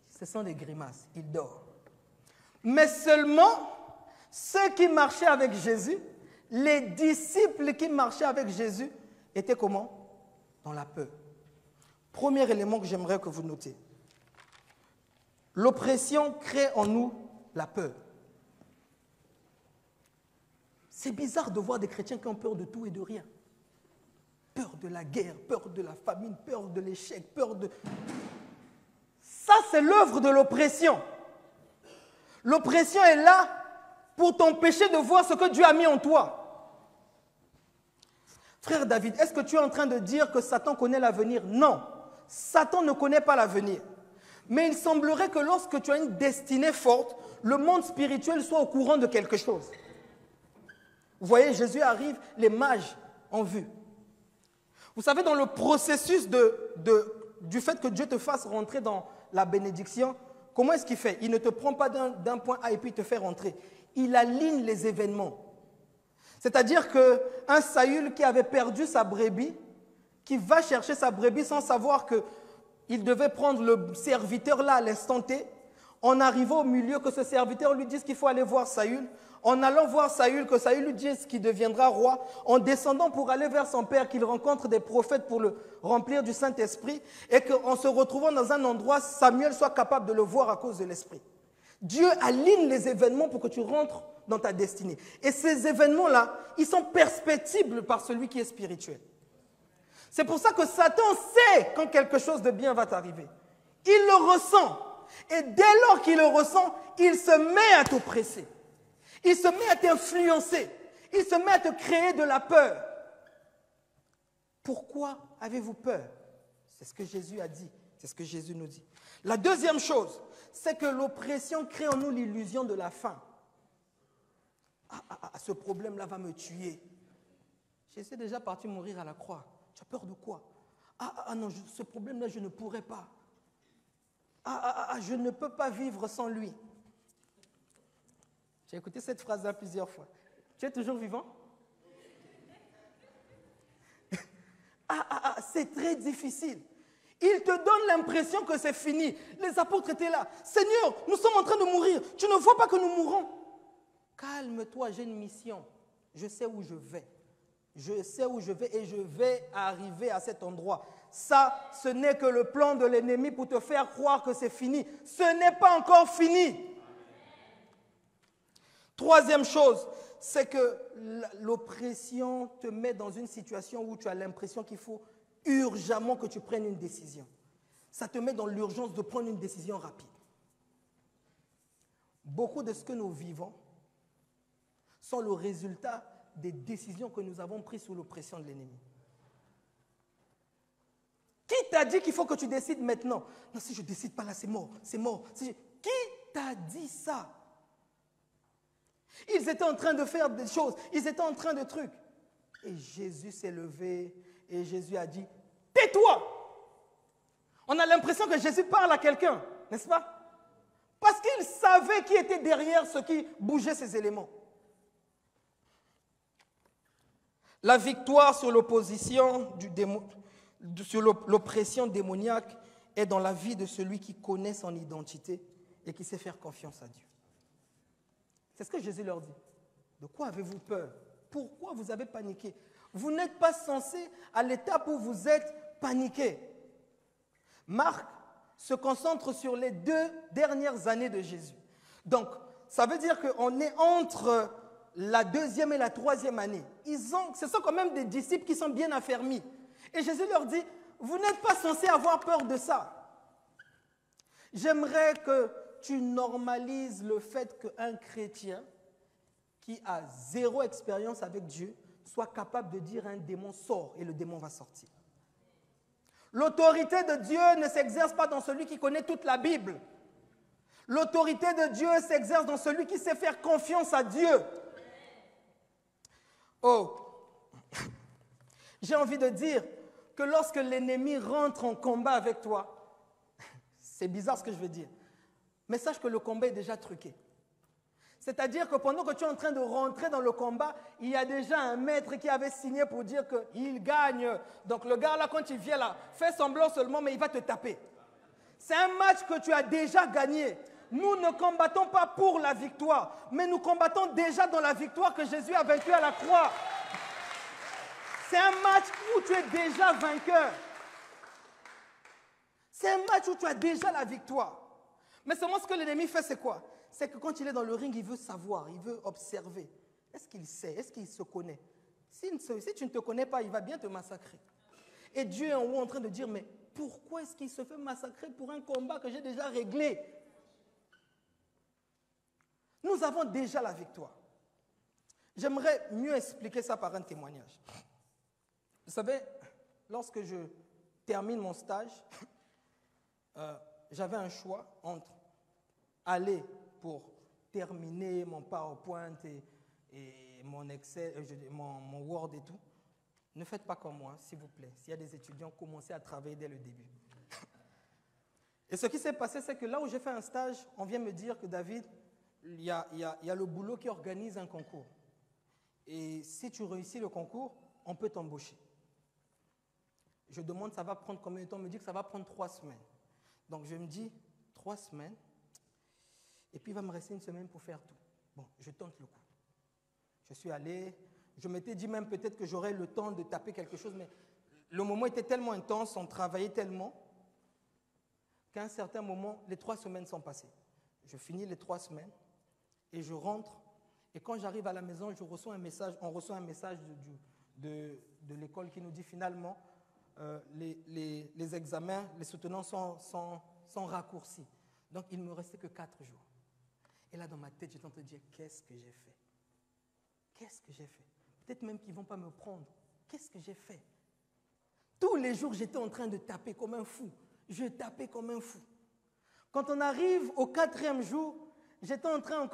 S1: Ce sont des grimaces. Il dort. Mais seulement ceux qui marchaient avec Jésus, les disciples qui marchaient avec Jésus, étaient comment? Dans la peur. Premier élément que j'aimerais que vous notiez. L'oppression crée en nous la peur. C'est bizarre de voir des chrétiens qui ont peur de tout et de rien. Peur de la guerre, peur de la famine, peur de l'échec, peur de... Ça, c'est l'œuvre de l'oppression. L'oppression est là pour t'empêcher de voir ce que Dieu a mis en toi. Frère David, est-ce que tu es en train de dire que Satan connaît l'avenir? Non, Satan ne connaît pas l'avenir. Mais il semblerait que lorsque tu as une destinée forte, le monde spirituel soit au courant de quelque chose. Vous voyez, Jésus arrive, les mages ont vu. Vous savez, dans le processus du fait que Dieu te fasse rentrer dans la bénédiction, comment est-ce qu'il fait? Il ne te prend pas d'un point A et puis te fait rentrer. Il aligne les événements. C'est-à-dire qu'un Saül qui avait perdu sa brebis, qui va chercher sa brebis sans savoir qu'il devait prendre le serviteur là à l'instant T, en arrivant au milieu, que ce serviteur lui dise qu'il faut aller voir Saül, en allant voir Saül, que Saül lui dise qu'il deviendra roi, en descendant pour aller vers son père, qu'il rencontre des prophètes pour le remplir du Saint-Esprit, et qu'en se retrouvant dans un endroit, Samuel soit capable de le voir à cause de l'Esprit. Dieu aligne les événements pour que tu rentres dans ta destinée. Et ces événements-là, ils sont perceptibles par celui qui est spirituel. C'est pour ça que Satan sait quand quelque chose de bien va t'arriver. Il le ressent. Et dès lors qu'il le ressent, il se met à t'oppresser. Il se met à t'influencer. Il se met à te créer de la peur. Pourquoi avez-vous peur? C'est ce que Jésus a dit. C'est ce que Jésus nous dit. La deuxième chose, c'est que l'oppression crée en nous l'illusion de la faim. Ce problème-là va me tuer. Jésus est déjà parti mourir à la croix. Tu as peur de quoi? Non, ce problème-là, je ne pourrai pas. Je ne peux pas vivre sans lui. J'ai écouté cette phrase-là plusieurs fois. Tu es toujours vivant? C'est très difficile. Il te donne l'impression que c'est fini. Les apôtres étaient là. Seigneur, nous sommes en train de mourir. Tu ne vois pas que nous mourons? Calme-toi, j'ai une mission. Je sais où je vais. Je sais où je vais et je vais arriver à cet endroit. Ça, ce n'est que le plan de l'ennemi pour te faire croire que c'est fini. Ce n'est pas encore fini. Troisième chose, c'est que l'oppression te met dans une situation où tu as l'impression qu'il faut urgemment que tu prennes une décision. Ça te met dans l'urgence de prendre une décision rapide. Beaucoup de ce que nous vivons sont le résultat des décisions que nous avons prises sous l'oppression de l'ennemi. Qui t'a dit qu'il faut que tu décides maintenant? Non, si je ne décide pas là, c'est mort, c'est mort. Qui t'a dit ça? Ils étaient en train de faire des choses, ils étaient en train de trucs. Et Jésus s'est levé et Jésus a dit, tais-toi! On a l'impression que Jésus parle à quelqu'un, n'est-ce pas? Parce qu'il savait qui était derrière ce qui bougeait ces éléments. La victoire sur l'opposition du démon, sur l'oppression démoniaque est dans la vie de celui qui connaît son identité et qui sait faire confiance à Dieu. C'est ce que Jésus leur dit. De quoi avez-vous peur? Pourquoi vous avez paniqué? Vous n'êtes pas censé à l'étape où vous êtes paniqué. Marc se concentre sur les 2 dernières années de Jésus. Donc, ça veut dire qu'on est entre la 2e et la 3e année. Ce sont quand même des disciples qui sont bien affermis. Et Jésus leur dit, vous n'êtes pas censés avoir peur de ça. J'aimerais que tu normalises le fait qu'un chrétien qui a 0 expérience avec Dieu soit capable de dire à un démon, sors, et le démon va sortir. L'autorité de Dieu ne s'exerce pas dans celui qui connaît toute la Bible. L'autorité de Dieu s'exerce dans celui qui sait faire confiance à Dieu. Oh, j'ai envie de dire que lorsque l'ennemi rentre en combat avec toi, c'est bizarre ce que je veux dire, mais sache que le combat est déjà truqué. C'est-à-dire que pendant que tu es en train de rentrer dans le combat, il y a déjà un maître qui avait signé pour dire qu'il gagne. Donc le gars là, quand il vient là, fais semblant seulement, mais il va te taper. C'est un match que tu as déjà gagné. Nous ne combattons pas pour la victoire, mais nous combattons déjà dans la victoire que Jésus a vaincue à la croix. C'est un match où tu es déjà vainqueur. C'est un match où tu as déjà la victoire. Mais seulement ce que l'ennemi fait, c'est quoi? C'est que quand il est dans le ring, il veut savoir, il veut observer. Est-ce qu'il sait? Est-ce qu'il se connaît? Si tu ne te connais pas, il va bien te massacrer. Et Dieu est en haut en train de dire, mais pourquoi est-ce qu'il se fait massacrer pour un combat que j'ai déjà réglé? Nous avons déjà la victoire. J'aimerais mieux expliquer ça par un témoignage. Vous savez, lorsque je termine mon stage, j'avais un choix entre aller pour terminer mon PowerPoint et mon Excel, mon Word et tout. Ne faites pas comme moi, s'il vous plaît. S'il y a des étudiants, commencez à travailler dès le début. Et ce qui s'est passé, c'est que là où j'ai fait un stage, on vient me dire que David, il y a le boulot qui organise un concours. Et si tu réussis le concours, on peut t'embaucher. Je demande, ça va prendre combien de temps? On me dit que ça va prendre 3 semaines. Donc je me dis, 3 semaines, et puis il va me rester 1 semaine pour faire tout. Bon, je tente le coup. Je suis allé, je m'étais dit même peut-être que j'aurais le temps de taper quelque chose, mais le moment était tellement intense, on travaillait tellement, qu'à un certain moment, les 3 semaines sont passées. Je finis les 3 semaines, et je rentre, et quand j'arrive à la maison, on reçoit un message de l'école qui nous dit finalement, les examens, les soutenants sont raccourcis. Donc, il ne me restait que 4 jours. Et là, dans ma tête, j'étais en train de dire, qu'est-ce que j'ai fait? Qu'est-ce que j'ai fait? Peut-être même qu'ils ne vont pas me prendre. Qu'est-ce que j'ai fait? Tous les jours, j'étais en train de taper comme un fou. Je tapais comme un fou. Quand on arrive au 4e jour, j'étais en train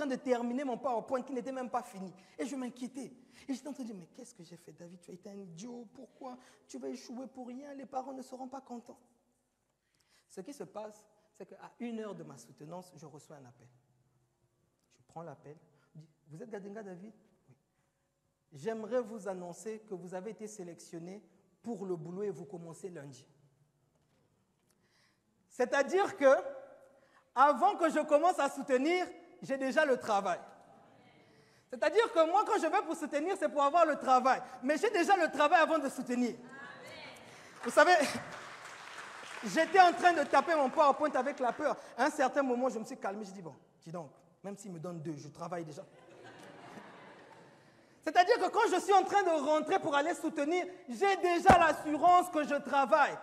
S1: de terminer mon PowerPoint qui n'était même pas fini. Et je m'inquiétais. Et j'étais en train de dire, mais qu'est-ce que j'ai fait, David? Tu as été un idiot. Pourquoi? Tu vas échouer pour rien. Les parents ne seront pas contents. Ce qui se passe, c'est qu'à 1 heure de ma soutenance, je reçois un appel. Je prends l'appel. Je dis, vous êtes Gadenga David? Oui. J'aimerais vous annoncer que vous avez été sélectionné pour le boulot et vous commencez lundi. C'est-à-dire que, avant que je commence à soutenir, j'ai déjà le travail. C'est-à-dire que moi, quand je vais pour soutenir, c'est pour avoir le travail. Mais j'ai déjà le travail avant de soutenir. Vous savez, j'étais en train de taper mon PowerPoint avec la peur. À un certain moment, je me suis calmé. Je dis, bon, dis donc, même s'il me donne 2, je travaille déjà. C'est-à-dire que quand je suis en train de rentrer pour aller soutenir, j'ai déjà l'assurance que je travaille.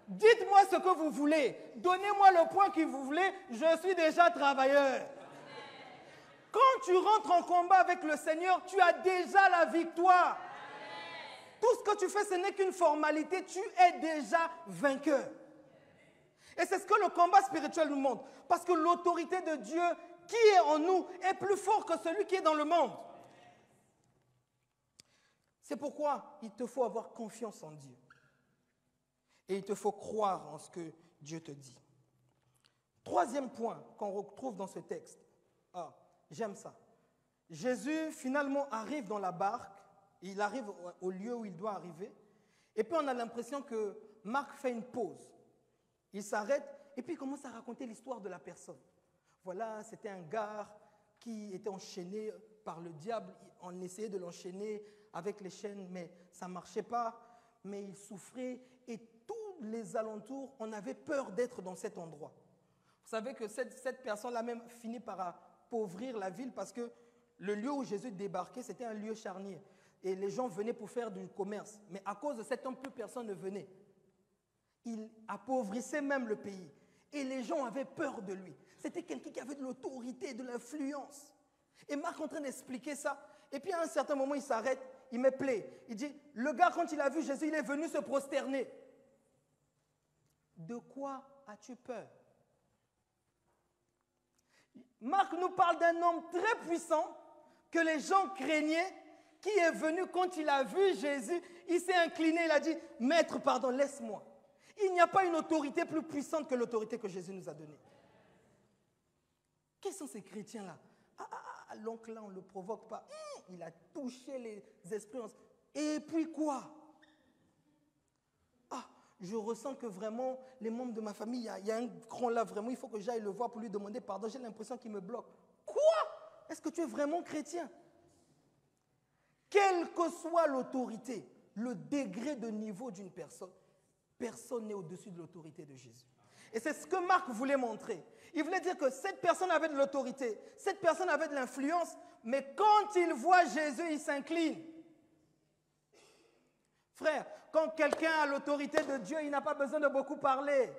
S1: Dites-moi ce que vous voulez. Donnez-moi le point que vous voulez. Je suis déjà travailleur. Quand tu rentres en combat avec le Seigneur, tu as déjà la victoire. Tout ce que tu fais, ce n'est qu'une formalité. Tu es déjà vainqueur. Et c'est ce que le combat spirituel nous montre. Parce que l'autorité de Dieu qui est en nous est plus fort que celui qui est dans le monde. C'est pourquoi il te faut avoir confiance en Dieu. Et il te faut croire en ce que Dieu te dit. Troisième point qu'on retrouve dans ce texte. Ah, j'aime ça. Jésus finalement arrive dans la barque. Il arrive au lieu où il doit arriver. Et puis on a l'impression que Marc fait une pause. Il s'arrête et puis il commence à raconter l'histoire de la personne. Voilà, c'était un gars qui était enchaîné par le diable. On essayait de l'enchaîner avec les chaînes, mais ça ne marchait pas. Mais il souffrait et tous les alentours, on avait peur d'être dans cet endroit. Vous savez que cette personne-là même finit par appauvrir la ville parce que le lieu où Jésus débarquait, c'était un lieu charnier. Et les gens venaient pour faire du commerce. Mais à cause de cet homme, plus personne ne venait. Il appauvrissait même le pays. Et les gens avaient peur de lui. C'était quelqu'un qui avait de l'autorité, de l'influence. Et Marc est en train d'expliquer ça. Et puis à un certain moment, il s'arrête, il me plaît. Il dit, le gars, quand il a vu Jésus, il est venu se prosterner. De quoi as-tu peur? Marc nous parle d'un homme très puissant que les gens craignaient, qui est venu quand il a vu Jésus, il s'est incliné, il a dit, Maître, pardon, laisse-moi. Il n'y a pas une autorité plus puissante que l'autorité que Jésus nous a donnée. Quels sont ces chrétiens-là? L'oncle là, on ne le provoque pas. Il a touché les esprits. Et puis quoi? Je ressens que vraiment, les membres de ma famille, il y a un grand là, vraiment, il faut que j'aille le voir pour lui demander pardon. J'ai l'impression qu'il me bloque. Quoi? Est-ce que tu es vraiment chrétien? Quelle que soit l'autorité, le degré de niveau d'une personne, personne n'est au-dessus de l'autorité de Jésus. Et c'est ce que Marc voulait montrer. Il voulait dire que cette personne avait de l'autorité, cette personne avait de l'influence, mais quand il voit Jésus, il s'incline. Frère, quand quelqu'un a l'autorité de Dieu, il n'a pas besoin de beaucoup parler.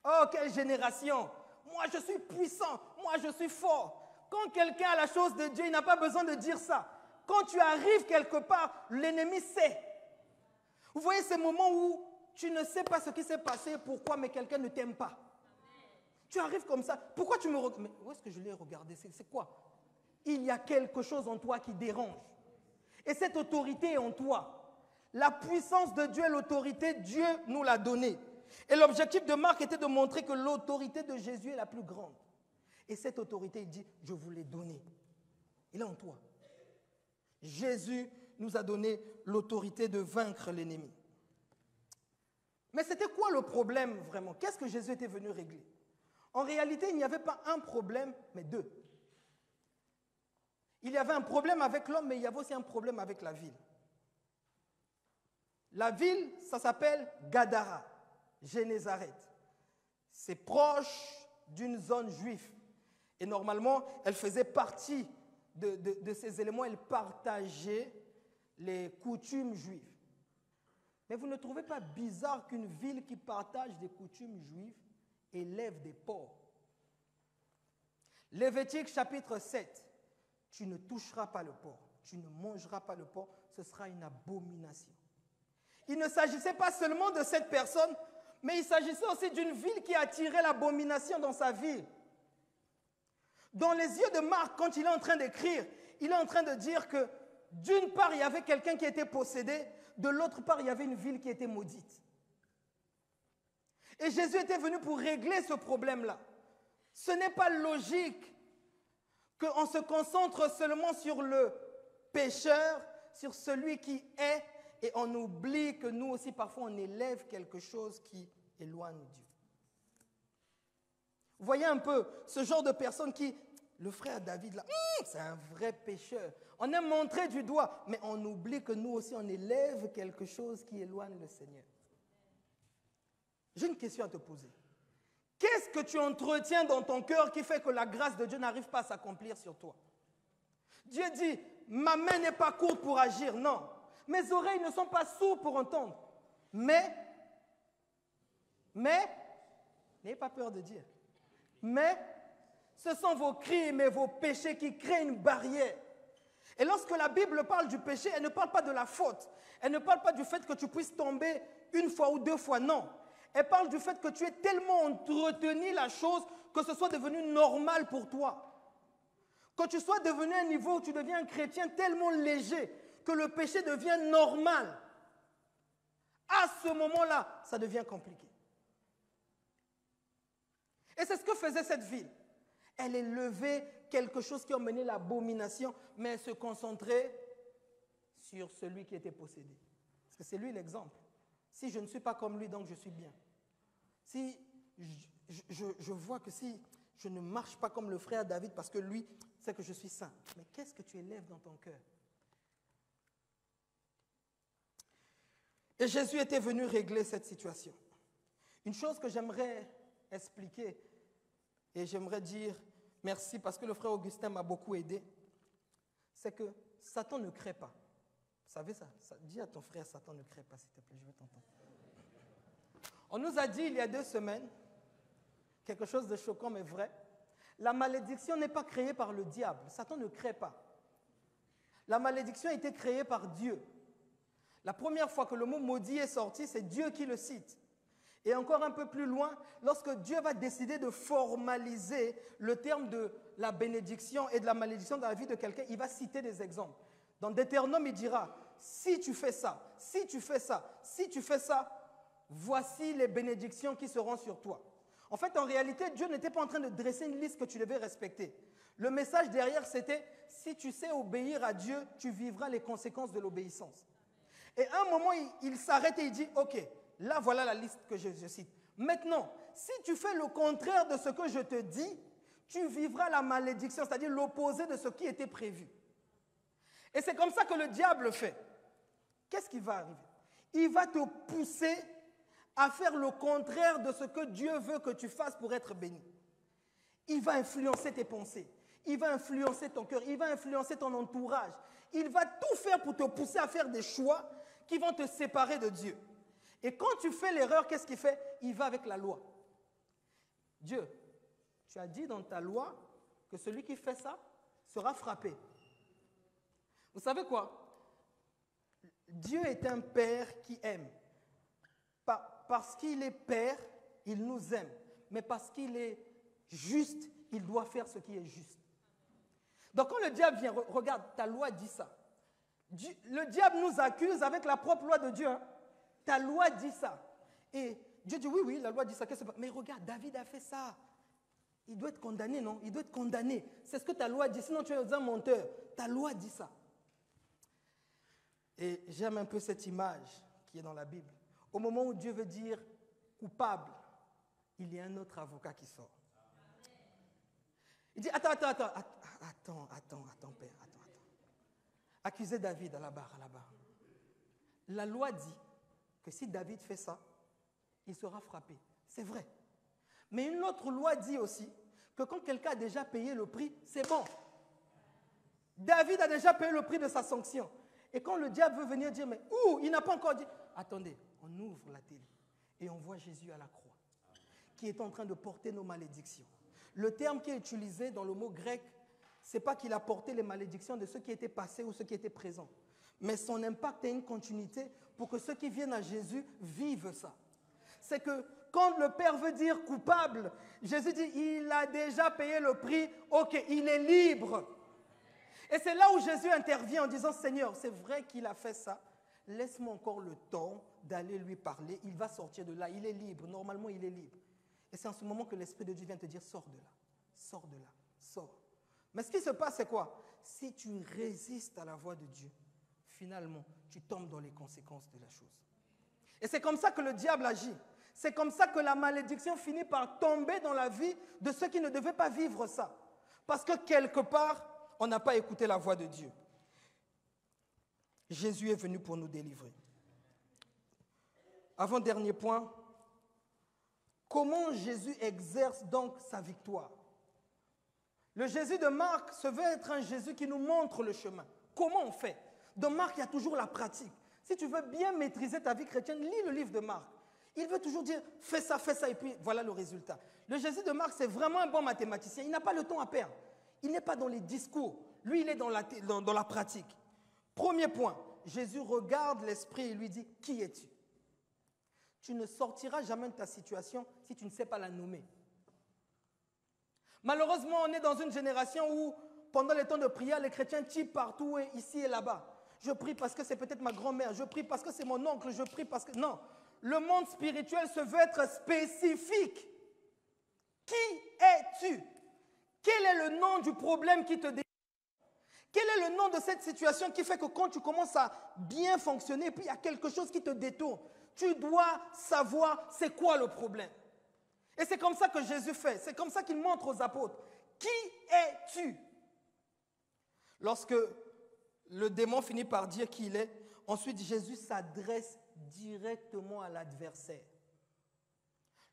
S1: Oh, quelle génération! Moi, je suis puissant, moi, je suis fort. Quand quelqu'un a la chose de Dieu, il n'a pas besoin de dire ça. Quand tu arrives quelque part, l'ennemi sait. Vous voyez ces moments où tu ne sais pas ce qui s'est passé, pourquoi, mais quelqu'un ne t'aime pas. Tu arrives comme ça. Pourquoi tu me regardes? Mais où est-ce que je l'ai regardé? C'est quoi? Il y a quelque chose en toi qui dérange. Et cette autorité est en toi. La puissance de Dieu et l'autorité, Dieu nous l'a donnée. Et l'objectif de Marc était de montrer que l'autorité de Jésus est la plus grande. Et cette autorité, il dit, je vous l'ai donnée. Il est en toi. Jésus nous a donné l'autorité de vaincre l'ennemi. Mais c'était quoi le problème vraiment? Qu'est-ce que Jésus était venu régler? En réalité, il n'y avait pas un problème, mais deux. Il y avait un problème avec l'homme, mais il y avait aussi un problème avec la ville. La ville, ça s'appelle Gadara, Génézareth. C'est proche d'une zone juive. Et normalement, elle faisait partie de ces éléments, elle partageait les coutumes juives. Mais vous ne trouvez pas bizarre qu'une ville qui partage des coutumes juives élève des porcs? Lévitique chapitre 7, tu ne toucheras pas le porc, tu ne mangeras pas le porc, ce sera une abomination. Il ne s'agissait pas seulement de cette personne, mais il s'agissait aussi d'une ville qui attirait l'abomination dans sa ville. Dans les yeux de Marc, quand il est en train d'écrire, il est en train de dire que d'une part, il y avait quelqu'un qui était possédé, de l'autre part, il y avait une ville qui était maudite. Et Jésus était venu pour régler ce problème-là. Ce n'est pas logique qu'on se concentre seulement sur le pécheur, sur celui qui est, et on oublie que nous aussi, parfois, on élève quelque chose qui éloigne Dieu. Vous voyez un peu ce genre de personne qui, le frère David, là, c'est un vrai pécheur. On aime montrer du doigt, mais on oublie que nous aussi, on élève quelque chose qui éloigne le Seigneur. J'ai une question à te poser. Qu'est-ce que tu entretiens dans ton cœur qui fait que la grâce de Dieu n'arrive pas à s'accomplir sur toi? Dieu dit, ma main n'est pas courte pour agir, non. Mes oreilles ne sont pas sourdes pour entendre. Mais, n'ayez pas peur de dire. Mais, Ce sont vos crimes et vos péchés qui créent une barrière. Et lorsque la Bible parle du péché, elle ne parle pas de la faute. Elle ne parle pas du fait que tu puisses tomber une fois ou deux fois, non. Elle parle du fait que tu aies tellement entretenu la chose que ce soit devenu normal pour toi. Que tu sois devenu à un niveau où tu deviens un chrétien tellement léger que le péché devient normal. À ce moment-là, ça devient compliqué. Et c'est ce que faisait cette ville. Elle élevait quelque chose qui emmenait l'abomination, mais elle se concentrait sur celui qui était possédé. Parce que c'est lui l'exemple. Si je ne suis pas comme lui, donc je suis bien. Si je vois que si je ne marche pas comme le frère David parce que lui, c'est que je suis saint. Mais qu'est-ce que tu élèves dans ton cœur? Et Jésus était venu régler cette situation. Une chose que j'aimerais expliquer, et j'aimerais dire merci parce que le frère Augustin m'a beaucoup aidé, c'est que Satan ne crée pas. Vous savez ça? Dis à ton frère, Satan ne crée pas, s'il te plaît, je veux t'entendre. On nous a dit il y a 2 semaines, quelque chose de choquant mais vrai, la malédiction n'est pas créée par le diable. Satan ne crée pas. La malédiction a été créée par Dieu. La première fois que le mot maudit est sorti, c'est Dieu qui le cite. Et encore un peu plus loin, lorsque Dieu va décider de formaliser le terme de la bénédiction et de la malédiction dans la vie de quelqu'un, il va citer des exemples. Dans Deutéronome, il dira, si tu fais ça, si tu fais ça, si tu fais ça, voici les bénédictions qui seront sur toi. En fait, en réalité, Dieu n'était pas en train de dresser une liste que tu devais respecter. Le message derrière, c'était, si tu sais obéir à Dieu, tu vivras les conséquences de l'obéissance. Et à un moment, il s'arrête et il dit, ok, là, voilà la liste que je cite. Maintenant, si tu fais le contraire de ce que je te dis, tu vivras la malédiction, c'est-à-dire l'opposé de ce qui était prévu. Et c'est comme ça que le diable fait. Qu'est-ce qui va arriver? Il va te pousser à faire le contraire de ce que Dieu veut que tu fasses pour être béni. Il va influencer tes pensées. Il va influencer ton cœur. Il va influencer ton entourage. Il va tout faire pour te pousser à faire des choix qui vont te séparer de Dieu. Et quand tu fais l'erreur, qu'est-ce qu'il fait? Il va avec la loi. Dieu, tu as dit dans ta loi que celui qui fait ça sera frappé. Vous savez quoi? Dieu est un père qui aime. Parce qu'il est père, il nous aime. Mais parce qu'il est juste, il doit faire ce qui est juste. Donc quand le diable vient, regarde, ta loi dit ça. Le diable nous accuse avec la propre loi de Dieu. Hein. Ta loi dit ça. Et Dieu dit, oui, la loi dit ça. Mais regarde, David a fait ça. Il doit être condamné, non? Il doit être condamné. C'est ce que ta loi dit. Sinon, tu es un menteur. Ta loi dit ça. Et j'aime un peu cette image qui est dans la Bible. Au moment où Dieu veut dire coupable, il y a un autre avocat qui sort. Il dit, attends, père, attends. Accusez David à la barre. La loi dit que si David fait ça, il sera frappé. C'est vrai. Mais une autre loi dit aussi que quand quelqu'un a déjà payé le prix, c'est bon. David a déjà payé le prix de sa sanction. Et quand le diable veut venir dire, mais où il n'a pas encore dit, attendez, on ouvre la télé et on voit Jésus à la croix, qui est en train de porter nos malédictions. Le terme qui est utilisé dans le mot grec, ce n'est pas qu'il a porté les malédictions de ceux qui étaient passés ou ceux qui étaient présents, mais son impact a une continuité pour que ceux qui viennent à Jésus vivent ça. C'est que quand le Père veut dire coupable, Jésus dit, il a déjà payé le prix, ok, il est libre. Et c'est là où Jésus intervient en disant, Seigneur, c'est vrai qu'il a fait ça, laisse-moi encore le temps d'aller lui parler, il va sortir de là, il est libre, normalement il est libre. Et c'est en ce moment que l'Esprit de Dieu vient te dire, sors de là, sors. Mais ce qui se passe, c'est quoi? Si tu résistes à la voix de Dieu, finalement, tu tombes dans les conséquences de la chose. Et c'est comme ça que le diable agit. C'est comme ça que la malédiction finit par tomber dans la vie de ceux qui ne devaient pas vivre ça. Parce que quelque part, on n'a pas écouté la voix de Dieu. Jésus est venu pour nous délivrer. Avant-dernier point, comment Jésus exerce donc sa victoire? Le Jésus de Marc se veut être un Jésus qui nous montre le chemin. Comment on fait? Dans Marc, il y a toujours la pratique. Si tu veux bien maîtriser ta vie chrétienne, lis le livre de Marc. Il veut toujours dire, fais ça, et puis voilà le résultat. Le Jésus de Marc, c'est vraiment un bon mathématicien. Il n'a pas le temps à perdre. Il n'est pas dans les discours. Lui, il est dans la pratique. Premier point, Jésus regarde l'esprit et lui dit, qui es-tu? Tu ne sortiras jamais de ta situation si tu ne sais pas la nommer. Malheureusement, on est dans une génération où, pendant les temps de prière, les chrétiens typent partout, et ici et là-bas. Je prie parce que c'est peut-être ma grand-mère, je prie parce que c'est mon oncle, je prie parce que... Non, le monde spirituel se veut être spécifique. Qui es-tu? Quel est le nom du problème qui te dérange? Quel est le nom de cette situation qui fait que quand tu commences à bien fonctionner, puis il y a quelque chose qui te détourne, tu dois savoir c'est quoi le problème. Et c'est comme ça que Jésus fait, c'est comme ça qu'il montre aux apôtres. Qui es-tu? Lorsque le démon finit par dire qui il est, ensuite Jésus s'adresse directement à l'adversaire.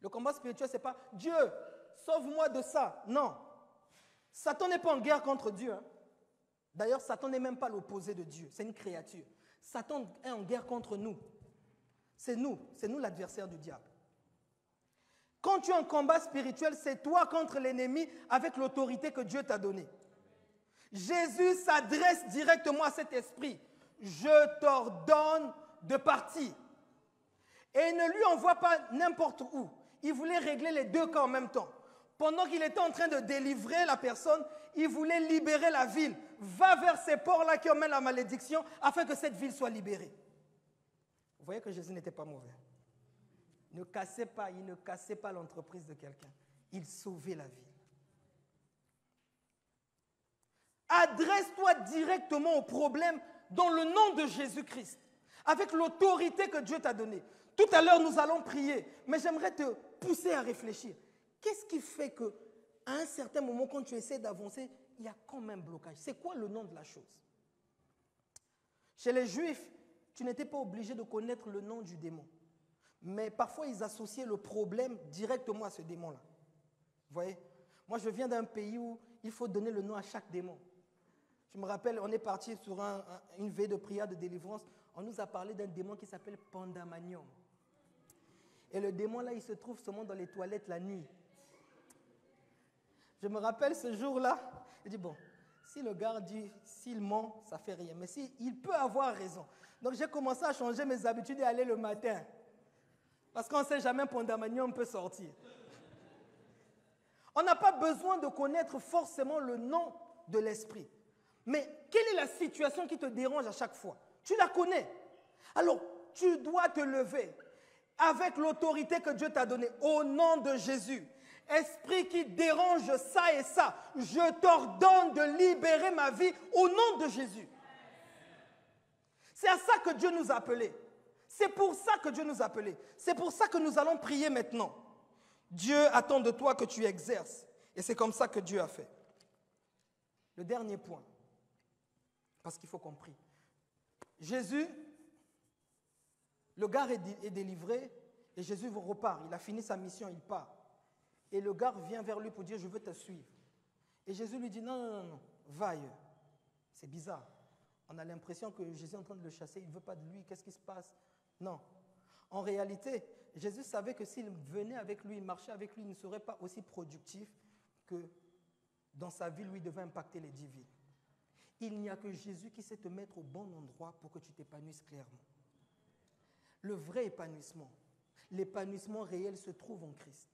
S1: Le combat spirituel, ce n'est pas « Dieu, sauve-moi de ça ». Non. Satan n'est pas en guerre contre Dieu. Hein. D'ailleurs, Satan n'est même pas l'opposé de Dieu. C'est une créature. Satan est en guerre contre nous. C'est nous l'adversaire du diable. Quand tu es en combat spirituel, c'est toi contre l'ennemi avec l'autorité que Dieu t'a donnée. Jésus s'adresse directement à cet esprit. Je t'ordonne de partir. Et il ne lui envoie pas n'importe où. Il voulait régler les deux cas en même temps. Pendant qu'il était en train de délivrer la personne, il voulait libérer la ville. Va vers ces ports-là qui emmènent la malédiction afin que cette ville soit libérée. Vous voyez que Jésus n'était pas mauvais. Il ne cassait pas l'entreprise de quelqu'un. Il sauvait la ville. Adresse-toi directement au problème dans le nom de Jésus-Christ, avec l'autorité que Dieu t'a donnée. Tout à l'heure, nous allons prier, mais j'aimerais te pousser à réfléchir. Qu'est-ce qui fait qu'à un certain moment, quand tu essaies d'avancer, il y a quand même un blocage? C'est quoi le nom de la chose? Chez les Juifs, tu n'étais pas obligé de connaître le nom du démon. Mais parfois, ils associaient le problème directement à ce démon-là. Vous voyez? Moi, je viens d'un pays où il faut donner le nom à chaque démon. Je me rappelle, on est parti sur une veille de prière de délivrance. On nous a parlé d'un démon qui s'appelle Pandamanium. Et le démon, là, il se trouve seulement dans les toilettes la nuit. Je me rappelle ce jour-là, je dis, bon, si le gars dit, s'il ment, ça ne fait rien. Mais il peut avoir raison. Donc, j'ai commencé à changer mes habitudes et aller le matin. Parce qu'on ne sait jamais, Pandamanium peut sortir. On n'a pas besoin de connaître forcément le nom de l'esprit. Mais quelle est la situation qui te dérange à chaque fois? Tu la connais. Alors, tu dois te lever avec l'autorité que Dieu t'a donnée, au nom de Jésus. Esprit qui dérange ça et ça, je t'ordonne de libérer ma vie au nom de Jésus. C'est à ça que Dieu nous a appelés. C'est pour ça que Dieu nous a appelés. C'est pour ça que nous allons prier maintenant. Dieu attend de toi que tu exerces. Et c'est comme ça que Dieu a fait. Le dernier point, parce qu'il faut qu'on prie. Jésus, le gars est délivré et Jésus repart. Il a fini sa mission, il part. Et le gars vient vers lui pour dire, je veux te suivre. Et Jésus lui dit, non, va ailleurs. C'est bizarre. On a l'impression que Jésus est en train de le chasser, il ne veut pas de lui, qu'est-ce qui se passe? Non. En réalité, Jésus savait que s'il venait avec lui, il marchait avec lui, il ne serait pas aussi productif que dans sa vie, lui devait impacter les 10 villes. Il n'y a que Jésus qui sait te mettre au bon endroit pour que tu t'épanouisses clairement. Le vrai épanouissement, l'épanouissement réel se trouve en Christ.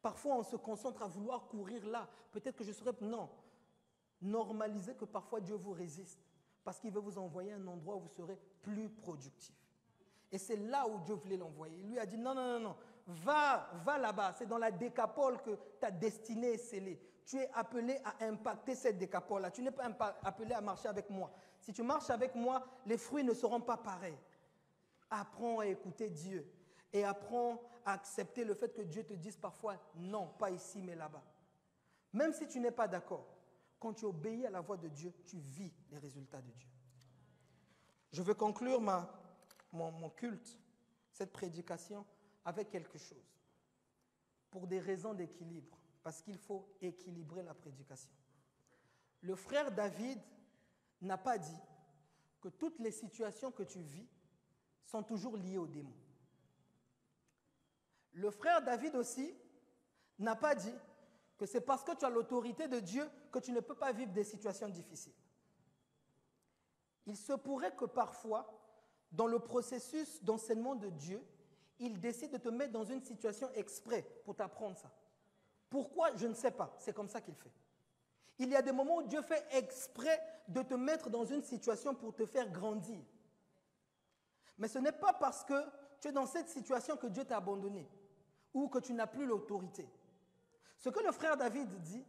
S1: Parfois, on se concentre à vouloir courir là. Peut-être que je serais... Non. Normalisez que parfois Dieu vous résiste parce qu'il veut vous envoyer à un endroit où vous serez plus productif. Et c'est là où Dieu voulait l'envoyer. Il lui a dit, non, va là-bas. C'est dans la décapole que ta destinée est scellée. Tu es appelé à impacter cette décapole-là. Tu n'es pas appelé à marcher avec moi. Si tu marches avec moi, les fruits ne seront pas pareils. Apprends à écouter Dieu et apprends à accepter le fait que Dieu te dise parfois, non, pas ici, mais là-bas. Même si tu n'es pas d'accord, quand tu obéis à la voix de Dieu, tu vis les résultats de Dieu. Je veux conclure mon culte, cette prédication, avec quelque chose. Pour des raisons d'équilibre, parce qu'il faut équilibrer la prédication. Le frère David n'a pas dit que toutes les situations que tu vis sont toujours liées aux démons. Le frère David aussi n'a pas dit que c'est parce que tu as l'autorité de Dieu que tu ne peux pas vivre des situations difficiles. Il se pourrait que parfois, dans le processus d'enseignement de Dieu, il décide de te mettre dans une situation exprès pour t'apprendre ça. Pourquoi? Je ne sais pas. C'est comme ça qu'il fait. Il y a des moments où Dieu fait exprès de te mettre dans une situation pour te faire grandir. Mais ce n'est pas parce que tu es dans cette situation que Dieu t'a abandonné ou que tu n'as plus l'autorité. Ce que le frère David dit,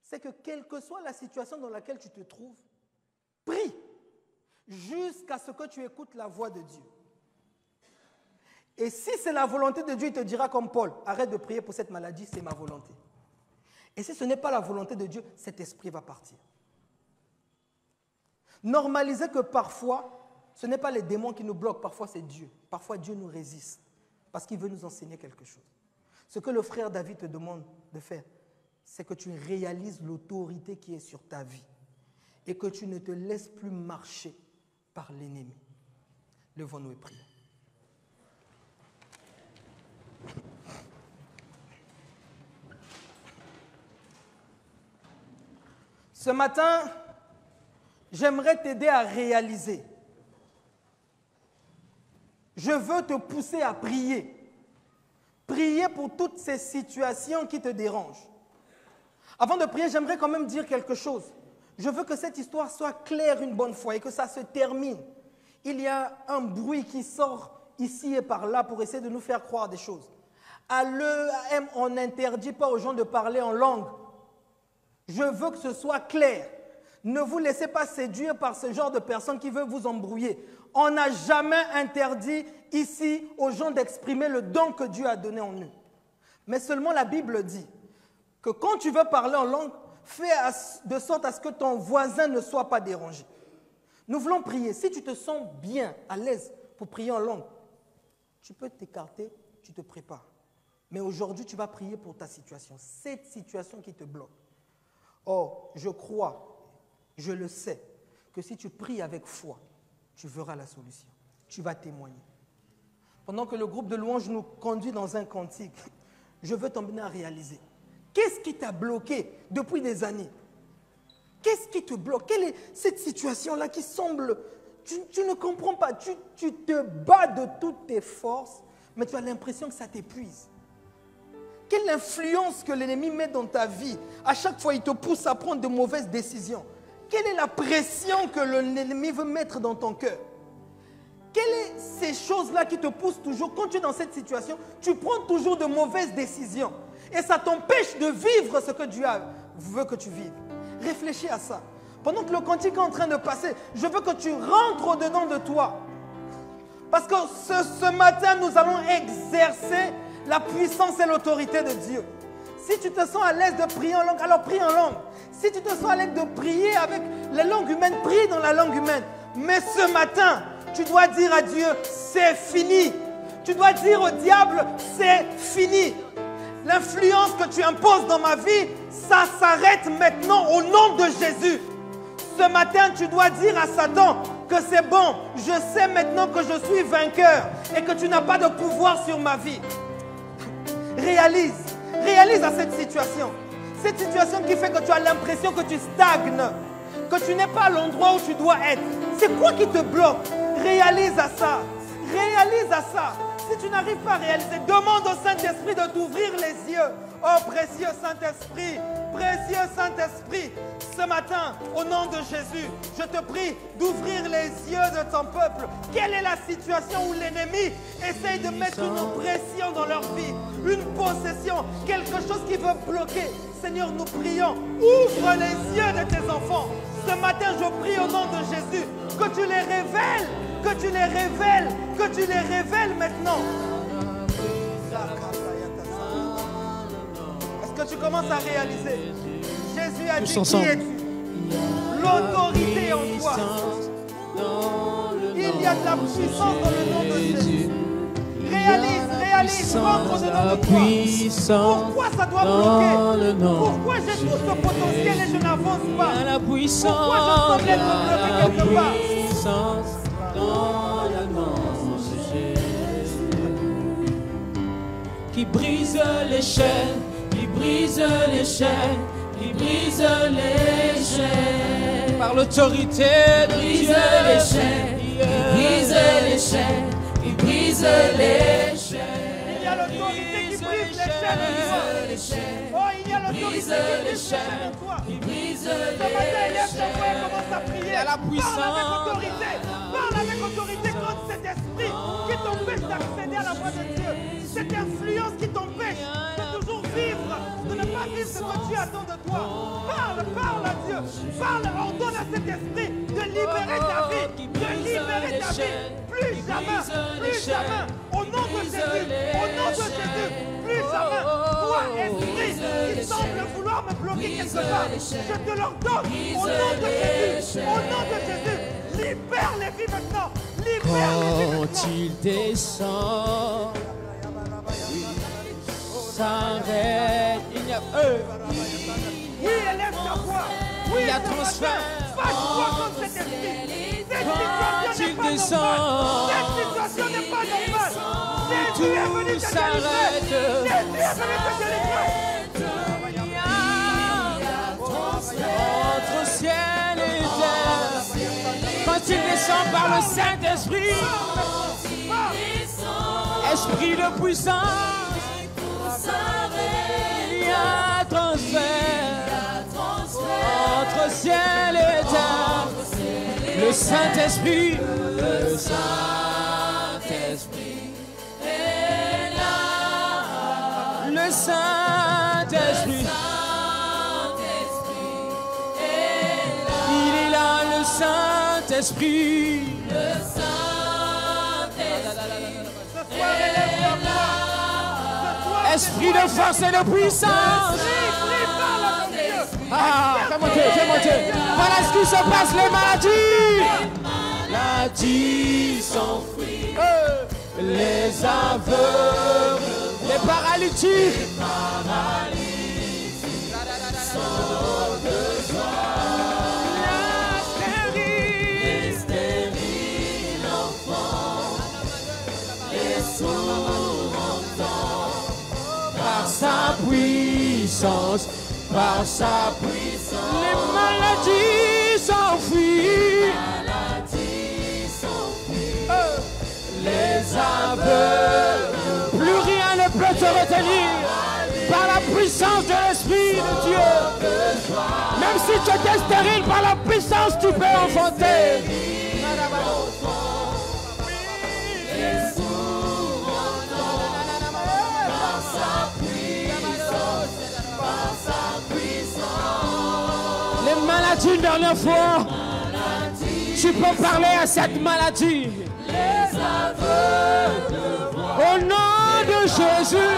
S1: c'est que quelle que soit la situation dans laquelle tu te trouves, prie jusqu'à ce que tu écoutes la voix de Dieu. Et si c'est la volonté de Dieu, il te dira comme Paul, arrête de prier pour cette maladie, c'est ma volonté. Et si ce n'est pas la volonté de Dieu, cet esprit va partir. Normalisez que parfois, ce n'est pas les démons qui nous bloquent, parfois c'est Dieu. Parfois Dieu nous résiste parce qu'il veut nous enseigner quelque chose. Ce que le frère David te demande de faire, c'est que tu réalises l'autorité qui est sur ta vie et que tu ne te laisses plus marcher par l'ennemi. Levons-nous et prions. Ce matin, j'aimerais t'aider à réaliser. Je veux te pousser à prier. Prier pour toutes ces situations qui te dérangent. Avant de prier, j'aimerais quand même dire quelque chose. Je veux que cette histoire soit claire une bonne fois et que ça se termine. Il y a un bruit qui sort ici et par là pour essayer de nous faire croire des choses. À l'EAM, on n'interdit pas aux gens de parler en langue. Je veux que ce soit clair. Ne vous laissez pas séduire par ce genre de personnes qui veulent vous embrouiller. On n'a jamais interdit ici aux gens d'exprimer le don que Dieu a donné en eux. Mais seulement la Bible dit que quand tu veux parler en langue, fais de sorte à ce que ton voisin ne soit pas dérangé. Nous voulons prier. Si tu te sens bien, à l'aise pour prier en langue, tu peux t'écarter, tu te prépares. Mais aujourd'hui, tu vas prier pour ta situation, cette situation qui te bloque. Or, je crois, je le sais, que si tu pries avec foi, tu verras la solution. Tu vas témoigner. Pendant que le groupe de louanges nous conduit dans un cantique, je veux t'emmener à réaliser. Qu'est-ce qui t'a bloqué depuis des années? Qu'est-ce qui te bloque? Quelle est cette situation-là qui semble... Tu ne comprends pas. Tu te bats de toutes tes forces, mais tu as l'impression que ça t'épuise. Quelle influence que l'ennemi met dans ta vie? À chaque fois, il te pousse à prendre de mauvaises décisions. Quelle est la pression que l'ennemi veut mettre dans ton cœur? Quelles sont ces choses-là qui te poussent toujours? Quand tu es dans cette situation, tu prends toujours de mauvaises décisions. Et ça t'empêche de vivre ce que Dieu veut que tu vives. Réfléchis à ça. Pendant que le cantique est en train de passer, je veux que tu rentres au-dedans de toi. Parce que ce matin, nous allons exercer la puissance et l'autorité de Dieu. Si tu te sens à l'aise de prier en langue, alors prie en langue. Si tu te sens à l'aise de prier avec les langues humaines, prie dans la langue humaine. Mais ce matin, tu dois dire à Dieu, c'est fini. Tu dois dire au diable, c'est fini. L'influence que tu imposes dans ma vie, ça s'arrête maintenant au nom de Jésus. Ce matin, tu dois dire à Satan que c'est bon. Je sais maintenant que je suis vainqueur et que tu n'as pas de pouvoir sur ma vie. Réalise à cette situation. Cette situation qui fait que tu as l'impression que tu stagnes, que tu n'es pas à l'endroit où tu dois être. C'est quoi qui te bloque? Réalise à ça. Réalise à ça. Si tu n'arrives pas à réaliser, demande au Saint-Esprit de t'ouvrir les yeux. Oh précieux Saint-Esprit, ce matin, au nom de Jésus, je te prie d'ouvrir les yeux de ton peuple. Quelle est la situation où l'ennemi essaye de mettre une oppression dans leur vie, une possession, quelque chose qui veut bloquer? Seigneur, nous prions, ouvre les yeux de tes enfants. Ce matin, je prie au nom de Jésus que tu les révèles, que tu les révèles, que tu les révèles maintenant. Est-ce que tu commences à réaliser? Jésus a dit, qui es-tu? L'autorité en toi. Il y a de la puissance dans le nom de Jésus. Réalise, rentre dedans de toi. Pourquoi ça doit bloquer? Pourquoi j'ai tout ce potentiel et je n'avance pas?
S2: La puissance,
S1: pourquoi je semble être bloqué quelque part?
S2: Puissance dans le nom de Jésus. qui brise les chaînes, qui brise les chaînes, qui brise les chaînes.
S3: Par l'autorité de
S2: Brise
S3: Dieu.
S2: les chaînes, qui brise les chaînes, qui brise les chaînes.
S4: Il y a l'autorité qui brise les chaînes en toi. Oh, il y a l'autorité qui brise les chaînes en toi.
S2: Qui brise
S4: Ce matin, élève ta voix et commence à prier.
S3: Il y a la puissance.
S4: Parle avec autorité. Parle avec autorité contre cet esprit qui t'empêche d'accéder à la voix de Dieu. Cette influence qui t'empêche de toujours vivre, de ne pas vivre ce que Dieu attend de toi. Parle à Dieu. Parle, ordonne à cet esprit de libérer ta vie. De libérer ta vie. Plus jamais. Au nom de Jésus. Au nom de Jésus. Plus jamais. Toi, esprit qui semble vouloir me bloquer quelque part, je te l'ordonne. Au nom de Jésus. Au nom de Jésus. Libère les vies maintenant. Libère les vies
S3: Quand
S4: maintenant.
S3: il descend, s'arrête. Il y a
S4: Oui, élève ta voix. Oui,
S3: Il y a
S4: ce matin,
S3: transfert.
S4: fâche-toi contre cet esprit. Cette
S3: Quand
S4: situation
S3: il
S4: n'est pas
S3: descend,
S4: normale. Cette situation n'est pas normale. Jésus est venu te
S3: s'arrête.
S4: délivrer. Jésus est venu te délivrer.
S3: entre ciel et terre. Quand il descend par le Saint-Esprit, esprit de puissance, il y a transfert entre ciel et terre. Le Saint-Esprit, le Saint-Esprit, il est là, le Saint-Esprit. Esprit de force et de puissance. Ah, fais monter. Voilà ce qui se passe, les maladies s'enfuient. Les aveugles, les paralytiques. Les stériles enfants, les sourds entendent. Par sa puissance, les maladies s'enfuient. Les aveugles, plus rien ne peut te retenir. Par la puissance de l'Esprit de Dieu. Même si tu étais stérile, par la puissance tu peux enfanter. Les maladies, une dernière fois, tu peux parler à cette maladie. Au nom de Jésus,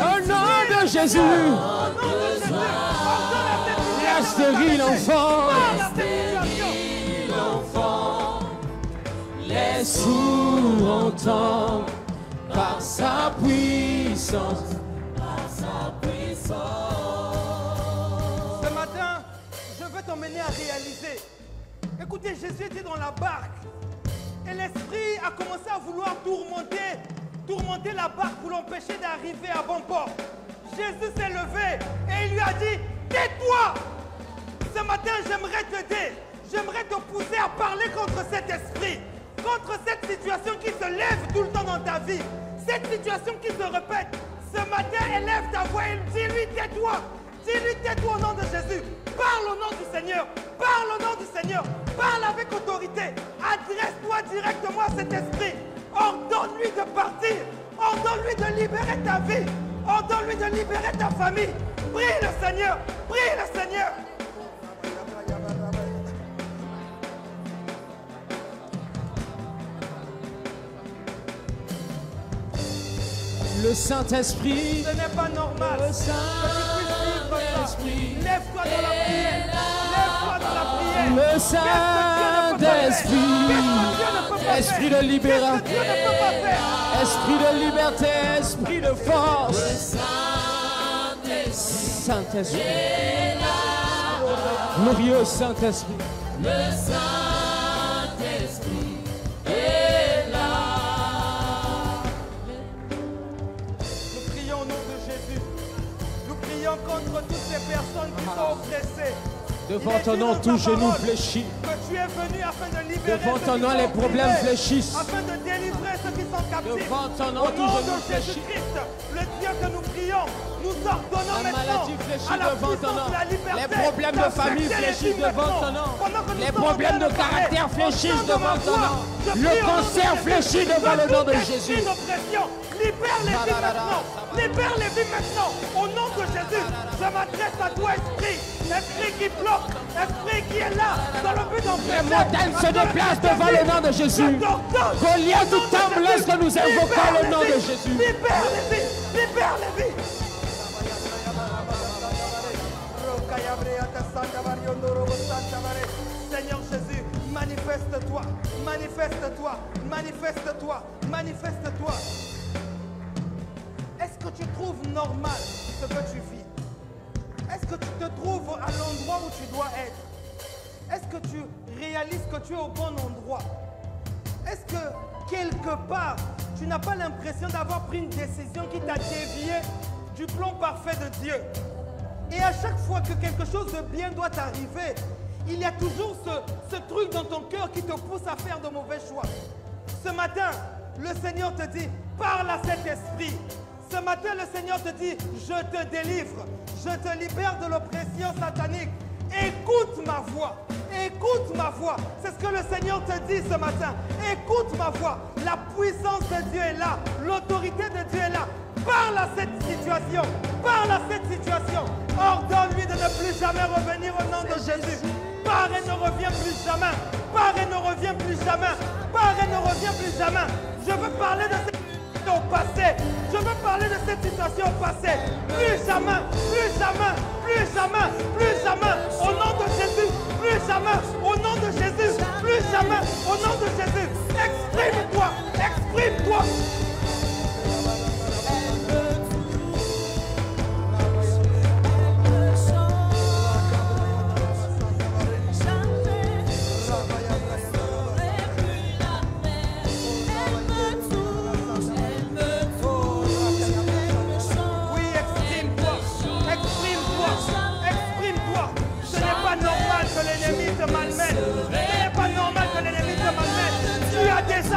S3: au nom de Jésus, la stérile enfant, les sourds entendent par sa puissance.
S4: Ce matin, je veux t'emmener à réaliser. Écoutez, Jésus était dans la barque. Et l'esprit a commencé à vouloir tourmenter la barque pour l'empêcher d'arriver à bon port. Jésus s'est levé et il lui a dit, tais-toi. Ce matin, j'aimerais t'aider. J'aimerais te pousser à parler contre cet esprit. Contre cette situation qui se lève tout le temps dans ta vie. Cette situation qui se répète. Ce matin, élève ta voix et dis-lui, tais-toi. Dis-lui, tais-toi au nom de Jésus. Parle au nom du Seigneur. Parle au nom du Seigneur. Parle avec autorité. Adresse-toi directement à cet esprit. Ordonne-lui de partir. Ordonne-lui de libérer ta vie. Ordonne-lui de libérer ta famille. Prie le Seigneur. Prie le Seigneur.
S3: Le Saint-Esprit,
S4: Ce n'est pas normal.
S3: le Saint-Esprit,
S4: Lève-toi dans la prière. Lève-toi dans la prière.
S3: le Saint-Esprit, esprit de libération,
S4: Dieu ne peut pas faire.
S3: esprit de liberté, esprit de force. Saint-Esprit, glorieux Saint-Esprit.
S4: Nous ces personnes qui sont oppressées.
S3: Devant ton nom, tout genou fléchit.
S4: Que tu es venu afin de libérer
S3: Devant
S4: ceux
S3: ton
S4: qui
S3: nom,
S4: sont
S3: les
S4: opprimés,
S3: problèmes fléchissent.
S4: afin de délivrer ceux qui sont captifs.
S3: Devant ton nom,
S4: Au
S3: tout
S4: nom
S3: genou
S4: de
S3: fléchit.
S4: Jésus-Christ, le Dieu que nous prions, nous ordonnons
S3: La
S4: maintenant
S3: maladie fléchit
S4: à la
S3: devant ton
S4: puissance
S3: nom.
S4: de la liberté
S3: Les problèmes de famille
S4: d'affecter les
S3: fléchissent
S4: vies
S3: devant
S4: maintenant.
S3: ton nom.
S4: Pendant que nous
S3: Les
S4: sommes
S3: problèmes
S4: en train
S3: de
S4: parler,
S3: caractère
S4: au
S3: fléchissent
S4: sein de
S3: devant
S4: ma
S3: ton
S4: voix,
S3: nom.
S4: je
S3: Le
S4: prie au nom de
S3: cancer
S4: Jésus.
S3: fléchit devant le nom de
S4: Tout esprit
S3: Jésus.
S4: d'oppression, libère les vies maintenant. Libère les vies maintenant. Au nom de Jésus, je m'adresse à toi, esprit. Esprit qui bloque, esprit qui est là, dans le but d'empêcher.
S3: Les montagnes se déplacent devant le nom de Jésus. Goliath tombe lorsque nous invoquons le nom de Jésus.
S4: Libère les vies, libère les vies. Seigneur Jésus, manifeste-toi, manifeste-toi, manifeste-toi, manifeste-toi. Est-ce que tu trouves normal ce que tu vis? Est-ce que tu te trouves à l'endroit où tu dois être? Est-ce que tu réalises que tu es au bon endroit? Est-ce que quelque part, tu n'as pas l'impression d'avoir pris une décision qui t'a dévié du plan parfait de Dieu? Et à chaque fois que quelque chose de bien doit arriver, il y a toujours ce truc dans ton cœur qui te pousse à faire de mauvais choix. Ce matin, le Seigneur te dit, parle à cet esprit. Ce matin, le Seigneur te dit, je te délivre, je te libère de l'oppression satanique. Écoute ma voix, écoute ma voix. C'est ce que le Seigneur te dit ce matin. Écoute ma voix. La puissance de Dieu est là, l'autorité de Dieu est là. Parle à cette situation, parle à cette situation. Ordonne-lui de ne plus jamais revenir au nom de Jésus. Pars et ne reviens plus jamais. Pars et ne reviens plus jamais. Pars et ne reviens plus jamais. Je veux parler de cette situation au passé. Je veux parler de cette situation au passé. Plus jamais, plus jamais, plus jamais, plus jamais. Au nom de Jésus, plus jamais. Au nom de Jésus, plus jamais. Au nom de Jésus. Exprime-toi, exprime-toi.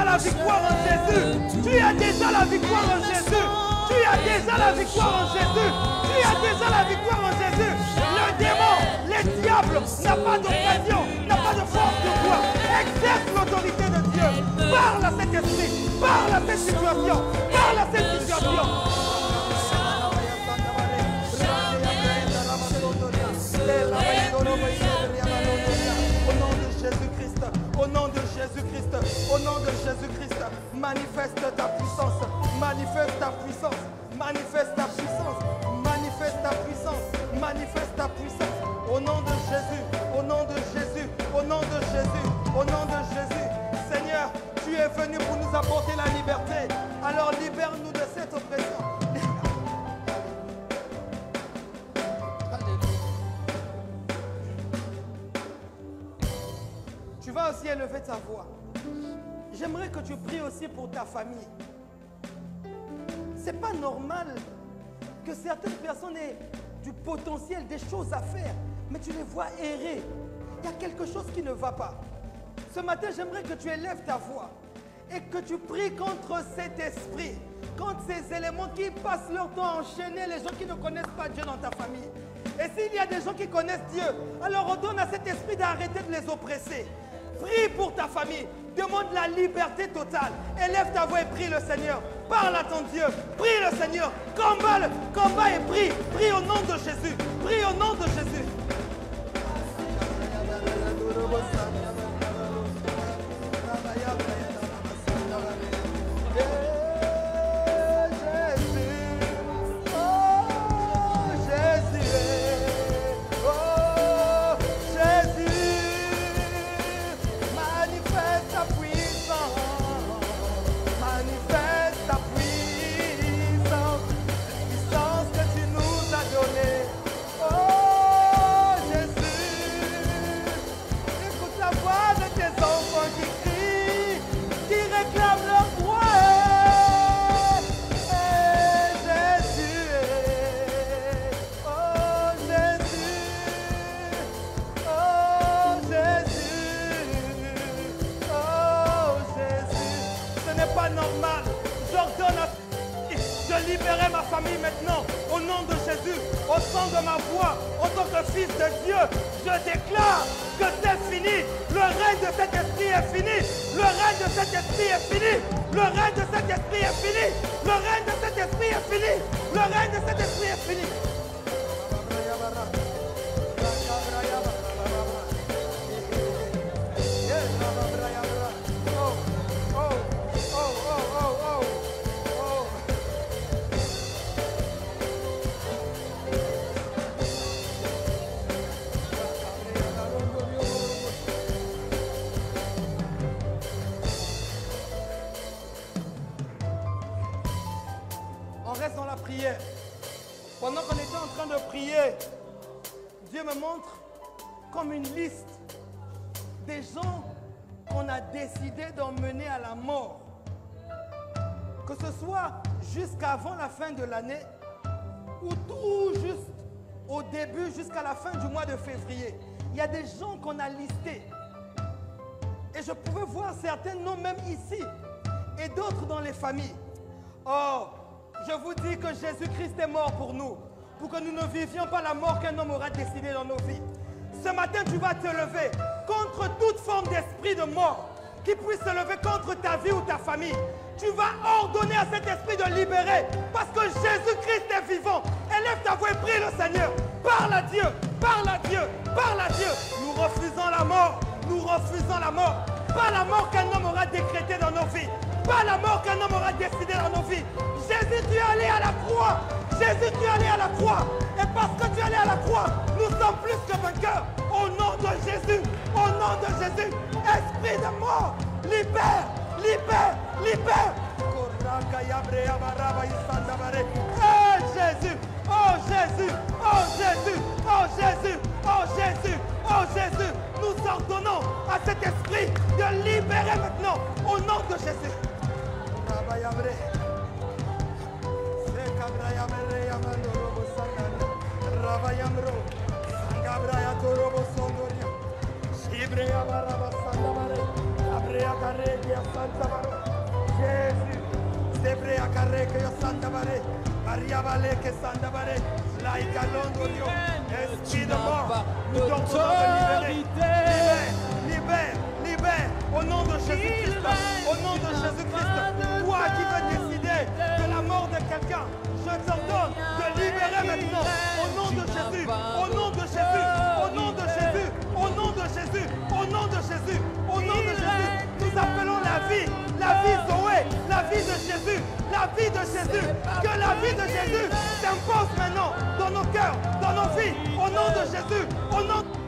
S4: La victoire en Jésus. Tu as déjà la victoire en Jésus. Tu as déjà la victoire en Jésus. Tu as déjà la victoire en Jésus. Le démon, les diables n'a pas d'occasion, n'a pas de force de toi. Exerce l'autorité de Dieu. Parle à cet esprit. Parle à cette situation. Parle à cette situation. Au nom de Jésus-Christ, au nom de Jésus-Christ, manifeste ta puissance, manifeste ta puissance, manifeste ta puissance, manifeste ta puissance, manifeste ta puissance. Au nom de Jésus, au nom de Jésus, au nom de Jésus, au nom de Jésus. Seigneur, tu es venu pour nous apporter la liberté. Alors libère-nous de cette oppression. Tu vas aussi élever ta voix. J'aimerais que tu pries aussi pour ta famille. C'est pas normal que certaines personnes aient du potentiel, des choses à faire, mais tu les vois errer. Il y a quelque chose qui ne va pas. Ce matin, j'aimerais que tu élèves ta voix et que tu pries contre cet esprit, contre ces éléments qui passent leur temps à enchaîner les gens qui ne connaissent pas Dieu dans ta famille. Et s'il y a des gens qui connaissent Dieu, alors ordonne à cet esprit d'arrêter de les oppresser. Prie pour ta famille. Demande la liberté totale. Élève ta voix et prie le Seigneur. Parle à ton Dieu. Prie le Seigneur. Combat et prie. Prie au nom de Jésus. Prie au nom de Jésus. libérer ma famille maintenant. Au nom de Jésus, au son de ma voix, en tant que fils de Dieu, je déclare que c'est fini. Le règne de cet esprit est fini. Le règne de cet esprit est fini. Le règne de cet esprit est fini. Le règne de cet esprit est fini. Le règne de cet esprit est fini. Dans la prière. Pendant qu'on était en train de prier, Dieu me montre comme une liste des gens qu'on a décidé d'emmener à la mort. Que ce soit jusqu'avant la fin de l'année ou tout juste au début jusqu'à la fin du mois de février. Il y a des gens qu'on a listés. Et je pouvais voir certains noms même ici et d'autres dans les familles. Oh, je vous dis que Jésus-Christ est mort pour nous, pour que nous ne vivions pas la mort qu'un homme aura décidé dans nos vies. Ce matin, tu vas te lever contre toute forme d'esprit de mort qui puisse se lever contre ta vie ou ta famille. Tu vas ordonner à cet esprit de libérer parce que Jésus-Christ est vivant. Élève ta voix et prie le Seigneur. Parle à Dieu, parle à Dieu, parle à Dieu. Nous refusons la mort, nous refusons la mort. Pas la mort qu'un homme aura décrétée dans nos vies. Pas la mort qu'un homme aura décidé dans nos vies. Jésus, tu es allé à la croix. Jésus, tu es allé à la croix. Et parce que tu es allé à la croix, nous sommes plus que vainqueurs. Au nom de Jésus, au nom de Jésus, esprit de mort, libère, libère, libère. Oh Jésus, oh Jésus, oh Jésus, oh Jésus, oh Jésus, oh Jésus. Nous ordonnons à cet esprit de libérer maintenant au nom de Jésus. Esprit de mort, nous t'ordonnons de libérer. Libère, libère, au nom de Jésus-Christ, au nom de Jésus-Christ. Toi qui veux décider de la mort de quelqu'un, je t'ordonne de libérer maintenant, au nom de Jésus, au nom de Jésus, au nom de Jésus, au nom de Jésus, au nom de Jésus, au nom de Jésus. Nous appelons la vie Zoé, la vie de Jésus, la vie de Jésus. Que la vie de Jésus s'impose maintenant dans nos cœurs, dans nos vies, au nom de Jésus, au nom de